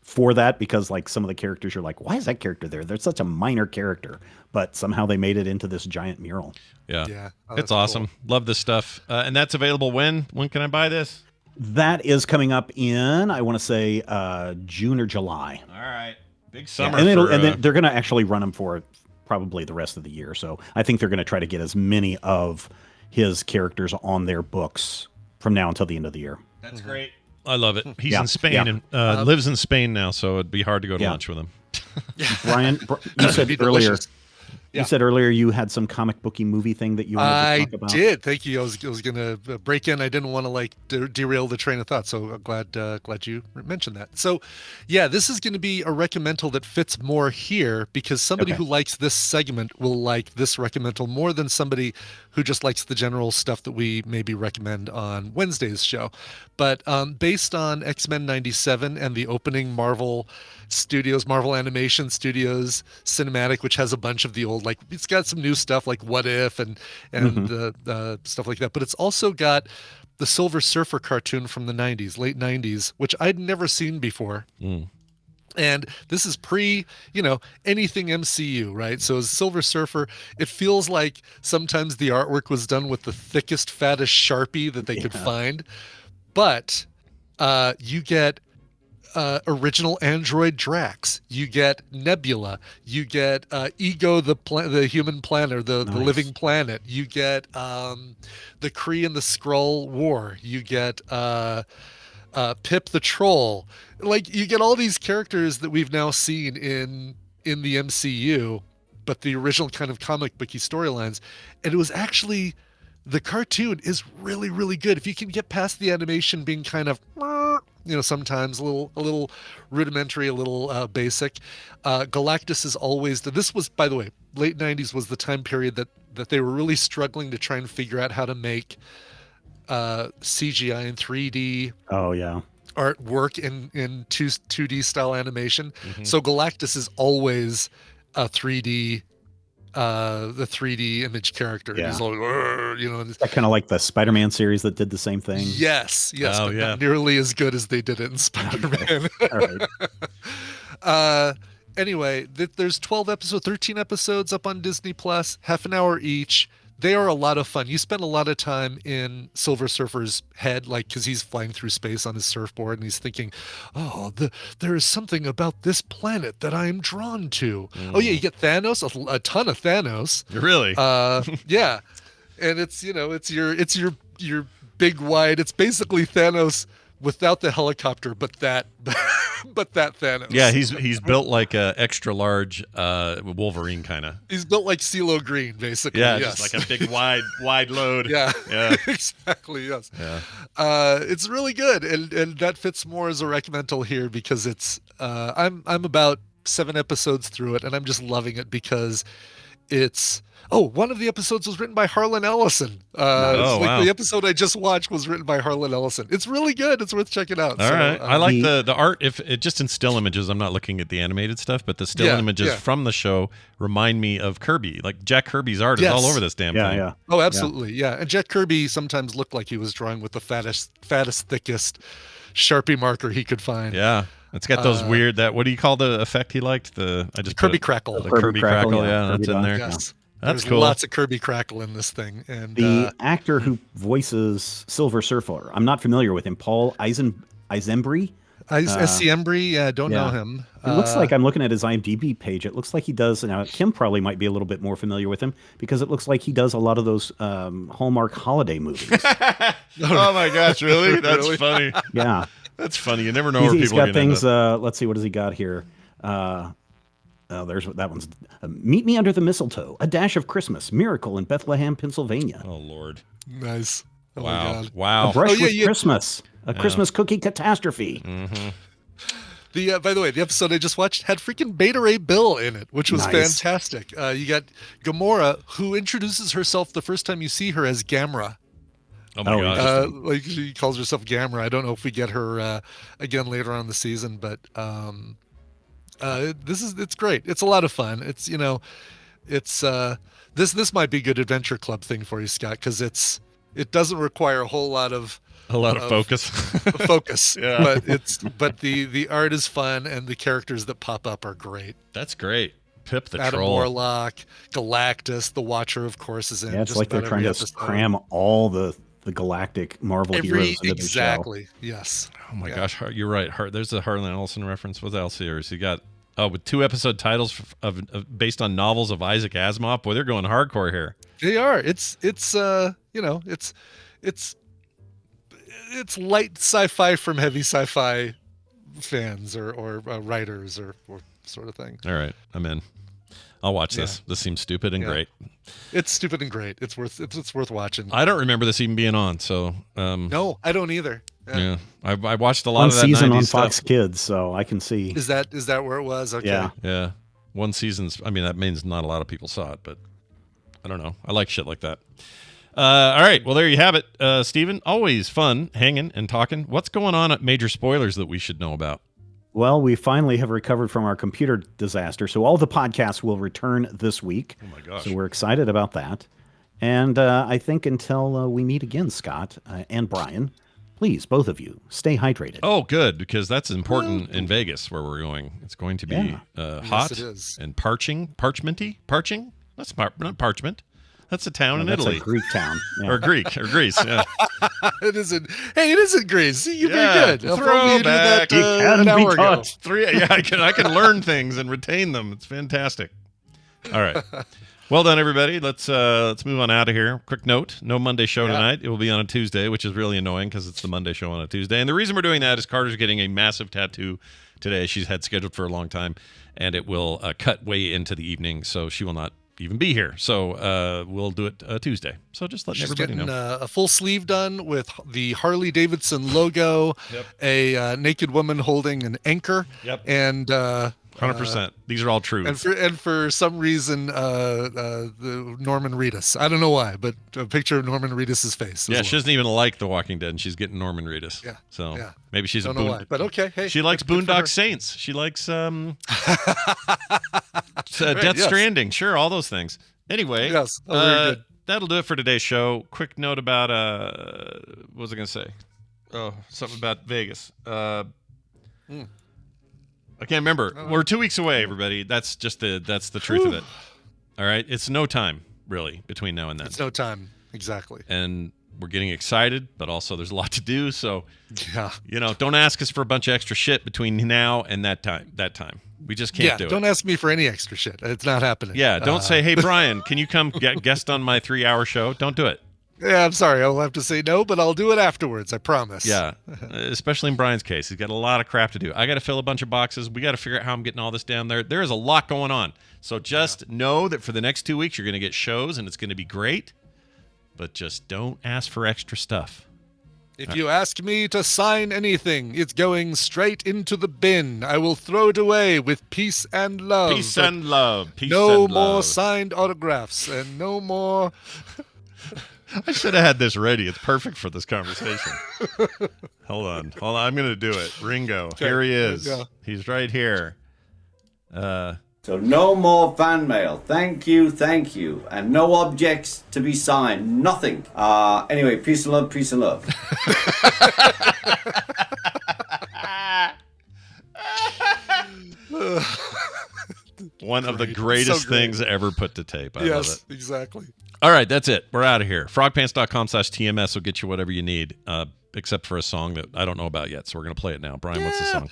Speaker 5: for that, because like some of the characters you're like, why is that character there? They're such a minor character, but somehow they made it into this giant mural.
Speaker 2: Yeah.
Speaker 7: Yeah. Oh,
Speaker 2: It's
Speaker 7: that's
Speaker 2: awesome. Love this stuff. And that's available when? When can I buy this?
Speaker 5: That is coming up in, I want to say, June or July.
Speaker 2: All right. Big
Speaker 5: Yeah,
Speaker 2: summer.
Speaker 5: and
Speaker 2: for,
Speaker 5: then they're going to actually run them for probably the rest of the year. So I think they're going to try to get as many of his characters on their books from now until the end of the year.
Speaker 2: That's great. I love it. He's
Speaker 5: Yeah,
Speaker 2: in Spain
Speaker 5: yeah.
Speaker 2: and lives in Spain now, so it'd be hard to go to lunch with him.
Speaker 5: Brian, you said
Speaker 7: Be
Speaker 5: earlier.
Speaker 7: delicious.
Speaker 5: You said earlier you had some comic booky movie thing that you wanted
Speaker 7: I
Speaker 5: to talk about.
Speaker 7: did. Thank you. I was going to break in. I didn't want to like derail the train of thought. So I'm glad you mentioned that. So yeah, this is going to be a recommendal that fits more here, because somebody who likes this segment will like this recommendal more than somebody who just likes the general stuff that we maybe recommend on Wednesday's show. But based on X-Men 97 and the opening Marvel Animation Studios cinematic, which has a bunch of the old, like, it's got some new stuff like What If and stuff like that, but it's also got the Silver Surfer cartoon from the 90s, late 90s, which I'd never seen before. And this is pre, anything MCU, right? So as Silver Surfer, it feels like sometimes the artwork was done with the thickest, fattest Sharpie that they could find. But you get original android Drax, you get Nebula, you get Ego, the human planner, the living planet, you get the Kree and the Skrull war, you get Pip the Troll. Like, you get all these characters that we've now seen in the MCU, but the original kind of comic booky storylines. And it was actually, the cartoon is really, really good. If you can get past the animation being kind of, sometimes a little rudimentary, a little basic. Galactus is always this was, by the way, late 90s was the time period that they were really struggling to try and figure out how to make CGI and 3D.
Speaker 5: Oh yeah.
Speaker 7: Artwork in 2D style animation. So Galactus is always a 3D, the 3D image character.
Speaker 5: Yeah.
Speaker 7: He's always,
Speaker 5: That kind of like the Spider-Man series that did the same thing.
Speaker 7: yes,
Speaker 2: Oh,
Speaker 7: but
Speaker 2: yeah.
Speaker 7: not nearly as good as they did it in Spider-Man.
Speaker 5: All right.
Speaker 7: Anyway, there's 13 episodes up on Disney Plus, half an hour each. They are a lot of fun. You spend a lot of time in Silver Surfer's head, like, because he's flying through space on his surfboard and he's thinking, there is something about this planet that I am drawn to. Oh yeah, you get Thanos, a ton of Thanos.
Speaker 2: Really?
Speaker 7: Yeah, and it's your big wide. It's basically Thanos without the helicopter, but that Thanos.
Speaker 2: Yeah, he's built like a extra large Wolverine kind of.
Speaker 7: He's built like CeeLo Green, basically.
Speaker 2: Yeah,
Speaker 7: yes.
Speaker 2: just like a big wide load.
Speaker 7: Yeah,
Speaker 2: Yeah.
Speaker 7: exactly. Yes.
Speaker 2: Yeah.
Speaker 7: It's really good, and that fits more as a recommendal here because it's. I'm about 7 episodes through it, and I'm just loving it because it's. Oh, one of the episodes was written by Harlan Ellison.
Speaker 2: Wow.
Speaker 7: The episode I just watched was written by Harlan Ellison. It's really good. It's worth checking out.
Speaker 2: All right. I like the art. If it just in still images, I'm not looking at the animated stuff, but the still images from the show remind me of Kirby. Like Jack Kirby's art is all over this damn thing.
Speaker 5: Yeah.
Speaker 7: Oh, absolutely. Yeah. And Jack Kirby sometimes looked like he was drawing with the fattest, thickest Sharpie marker he could find.
Speaker 2: Yeah. It's got those weird what do you call the effect he liked?
Speaker 7: Kirby Crackle.
Speaker 2: The Kirby Crackle, yeah, that's in there.
Speaker 7: Yes.
Speaker 2: That's
Speaker 7: There's
Speaker 2: cool.
Speaker 7: lots of Kirby Crackle in this thing. And
Speaker 5: the actor who voices Silver Surfer, I'm not familiar with him. Paul Eisenberry.
Speaker 7: Embry, don't know him.
Speaker 5: It looks like, I'm looking at his IMDb page, it looks like he does, now Kim probably might be a little bit more familiar with him, because it looks like he does a lot of those Hallmark holiday movies.
Speaker 2: Oh my gosh, really? That's funny.
Speaker 5: Yeah.
Speaker 2: That's funny. You never know where
Speaker 5: He's
Speaker 2: people are
Speaker 5: got
Speaker 2: going to
Speaker 5: things,
Speaker 2: end up.
Speaker 5: let's see, what does he got here? There's that one's Meet Me Under the Mistletoe, A Dash of Christmas, Miracle in Bethlehem, Pennsylvania.
Speaker 2: Oh, Lord.
Speaker 7: Nice. Oh
Speaker 2: Wow.
Speaker 7: my God.
Speaker 2: Wow.
Speaker 5: A Brush with Christmas, A Christmas Cookie Catastrophe.
Speaker 2: Mm-hmm.
Speaker 7: By the way, the episode I just watched had freaking Beta Ray Bill in it, which was fantastic. You got Gamora, who introduces herself the first time you see her as Gamera.
Speaker 2: Oh my gosh.
Speaker 7: Like she calls herself Gamera. I don't know if we get her again later on in the season, but it's great. It's a lot of fun. It's this might be a good adventure club thing for you, Scott, because it doesn't require a whole lot of
Speaker 2: focus.
Speaker 7: Focus.
Speaker 2: Yeah.
Speaker 7: But the art is fun and the characters that pop up are great.
Speaker 2: That's great. Pip the
Speaker 7: Adam
Speaker 2: Troll.
Speaker 7: Warlock, Galactus, the Watcher, of course, is in.
Speaker 5: Yeah, it's like they're trying to cram all the galactic Marvel heroes into the show.
Speaker 7: Exactly. Yes.
Speaker 2: Oh my gosh, you're right. There's a Harlan Ellison reference. What else here? You got with 2 episode titles of based on novels of Isaac Asimov. Boy, they're going hardcore here.
Speaker 7: They are. It's light sci-fi from heavy sci-fi fans or writers or sort of thing.
Speaker 2: All right, I'm in. I'll watch this. This seems stupid and great.
Speaker 7: It's stupid and great. It's worth watching.
Speaker 2: I don't remember this even being on, so
Speaker 7: no, I don't either.
Speaker 2: Yeah, I watched a lot of that
Speaker 5: season
Speaker 2: 90s
Speaker 5: on
Speaker 2: stuff.
Speaker 5: Fox Kids, so I can see.
Speaker 7: Is that where it was? Okay.
Speaker 2: Yeah. One season's. I mean, that means not a lot of people saw it, but I don't know. I like shit like that. All right, well there you have it, Steven. Always fun hanging and talking. What's going on at Major Spoilers that we should know about?
Speaker 5: Well, we finally have recovered from our computer disaster, so all the podcasts will return this week.
Speaker 2: Oh my gosh!
Speaker 5: So we're excited about that. And I think until we meet again, Scott and Brian, please, both of you, stay hydrated.
Speaker 2: Oh, good, because that's important in Vegas where we're going. It's going to be hot
Speaker 7: Yes, it is.
Speaker 2: and parchmenty. Parching? That's not parchment. That's a town in
Speaker 5: That's
Speaker 2: Italy.
Speaker 5: a Greek town. Yeah.
Speaker 2: Or Greece. Yeah.
Speaker 7: It isn't. Hey, it isn't Greece. You're very good.
Speaker 2: Throwback.
Speaker 5: You can
Speaker 7: an
Speaker 5: be
Speaker 7: hour ago.
Speaker 5: taught.
Speaker 2: I can learn things and retain them. It's fantastic. All right. Well done, everybody. Let's move on out of here. Quick note: no Monday show tonight. It will be on a Tuesday, which is really annoying because it's the Monday show on a Tuesday. And the reason we're doing that is Carter's getting a massive tattoo today. She's had scheduled for a long time, and it will cut way into the evening, so she will not even be here. So we'll do it Tuesday. So just let everybody
Speaker 7: getting,
Speaker 2: know.
Speaker 7: A full sleeve done with the Harley Davidson logo, a naked woman holding an anchor, and
Speaker 2: 100%. These are all true.
Speaker 7: And for some reason, the Norman Reedus. I don't know why, but a picture of Norman Reedus's face.
Speaker 2: Yeah, she doesn't even like The Walking Dead, and she's getting Norman Reedus.
Speaker 7: Yeah.
Speaker 2: So maybe she's
Speaker 7: don't know why, but okay. Hey,
Speaker 2: she likes Boondock Saints. She likes Death Stranding. Sure, all those things. Anyway,
Speaker 7: yes, very good.
Speaker 2: That'll do it for today's show. Quick note about what was I going to say? Oh, something about Vegas. I can't remember. We're 2 weeks away, everybody. That's the truth of it. All right, it's no time really between now and then.
Speaker 7: It's no time, exactly.
Speaker 2: And we're getting excited, but also there's a lot to do. So,
Speaker 7: yeah,
Speaker 2: don't ask us for a bunch of extra shit between now and that time. We just can't do it.
Speaker 7: Don't ask me for any extra shit. It's not happening.
Speaker 2: Yeah, don't say, hey, Brian, can you come guest on my 3-hour show? Don't do it.
Speaker 7: Yeah, I'm sorry. I'll have to say no, but I'll do it afterwards. I promise.
Speaker 2: Yeah, especially in Brian's case. He's got a lot of crap to do. I got to fill a bunch of boxes. We got to figure out how I'm getting all this down there. There is a lot going on. So just know that for the next 2 weeks, you're going to get shows, and it's going to be great. But just don't ask for extra stuff.
Speaker 7: If you ask me to sign anything, it's going straight into the bin. I will throw it away with peace and love.
Speaker 2: Peace and love.
Speaker 7: No more signed autographs and no more...
Speaker 2: I should have had this ready. It's perfect for this conversation. Hold on. I'm going to do it. Ringo. Okay. Here he is. He's right here.
Speaker 10: So no more fan mail. Thank you. And no objects to be signed. Nothing. Anyway, peace and love.
Speaker 2: One of the
Speaker 7: Great.
Speaker 2: greatest
Speaker 7: So great.
Speaker 2: things ever put to tape. I love it.
Speaker 7: Exactly.
Speaker 2: All right, that's it. We're out of here. Frogpants.com/TMS will get you whatever you need, except for a song that I don't know about yet. So we're going to play it now. Brian, what's the song?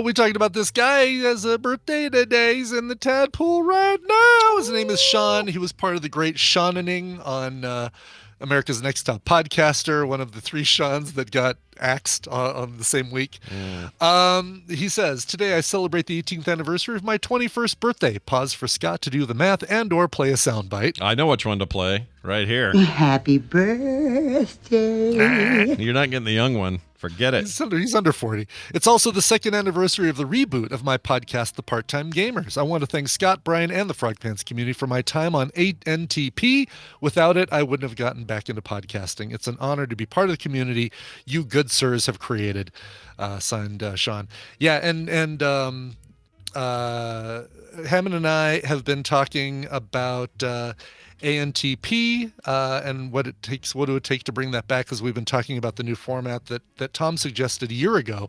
Speaker 7: We talked about this guy. He has a birthday today. He's in the tadpole right now. His name is Sean. He was part of the great Seaning on America's Next Top Podcaster, one of the 3 Seans that got axed on the same week. He says, today I celebrate the 18th anniversary of my 21st birthday. Pause for Scott to do the math and or play a soundbite.
Speaker 2: I know which one to play right here.
Speaker 12: Happy birthday.
Speaker 2: You're not getting the young one. Forget it.
Speaker 7: He's under 40. It's also the 2nd anniversary of the reboot of my podcast, The Part-Time Gamers. I want to thank Scott, Brian, and the Frog Pants community for my time on 8NTP. Without it, I wouldn't have gotten back into podcasting. It's an honor to be part of the community you good sirs have created. Signed, Sean. Yeah, and Hammond and I have been talking about ANTP and what it would take to bring that back, because we've been talking about the new format that Tom suggested a year ago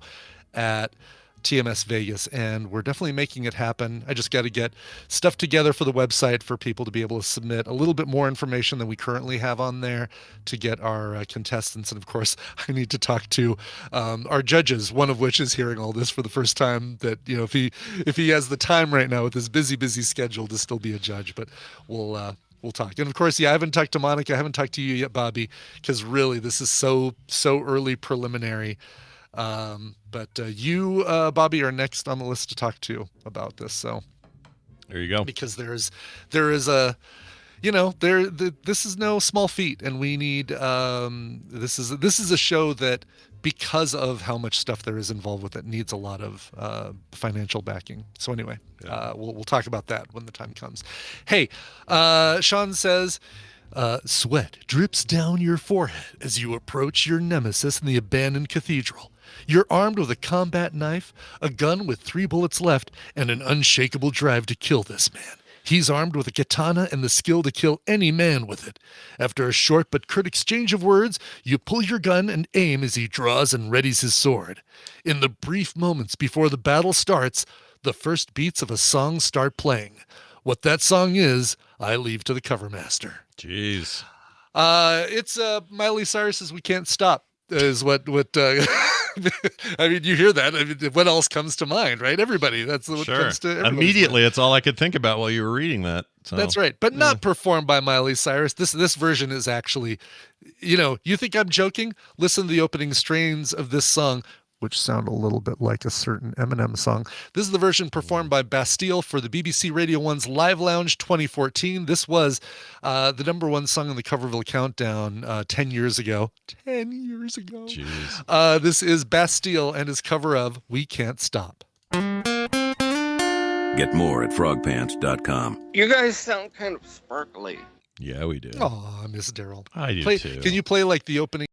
Speaker 7: at TMS Vegas, and we're definitely making it happen. I just got to get stuff together for the website for people to be able to submit a little bit more information than we currently have on there to get our contestants. And of course, I need to talk to our judges, one of which is hearing all this for the first time, that, you know, if he has the time right now with his busy schedule to still be a judge, but we'll talk. And of course, I haven't talked to Monica. I haven't talked to you yet, Bobby, because really this is so early preliminary. But you, Bobby, are next on the list to talk to about this. So
Speaker 2: there you go.
Speaker 7: Because there is a, this is no small feat, and we need, this is a show that, because of how much stuff there is involved with it, needs a lot of financial backing. So anyway, we'll talk about that when the time comes. Hey, Sean says, sweat drips down your forehead as you approach your nemesis in the abandoned cathedral. You're armed with a combat knife, a gun with 3 bullets left, and an unshakable drive to kill this man. He's armed with a katana and the skill to kill any man with it. After a short but curt exchange of words, you pull your gun and aim as he draws and readies his sword. In the brief moments before the battle starts, the first beats of a song start playing. What that song is, I leave to the cover master.
Speaker 2: Jeez.
Speaker 7: It's Miley Cyrus's "We Can't Stop" is what I mean, you hear that. I mean, what else comes to mind, right? Everybody. That's what comes to everybody.
Speaker 2: Immediately. It's all I could think about while you were reading that. So.
Speaker 7: That's right. But not performed by Miley Cyrus. This version is actually, you think I'm joking? Listen to the opening strains of this song, which sound a little bit like a certain Eminem song. This is the version performed by Bastille for the BBC Radio 1's Live Lounge 2014. This was the #1 song on the Coverville Countdown 10 years ago. 10 years ago.
Speaker 2: Jeez.
Speaker 7: This is Bastille and his cover of "We Can't Stop."
Speaker 13: Get more at frogpants.com.
Speaker 14: You guys sound kind of sparkly.
Speaker 2: Yeah, we do.
Speaker 7: Oh, I miss Daryl.
Speaker 2: I do too.
Speaker 7: Can you play like the opening?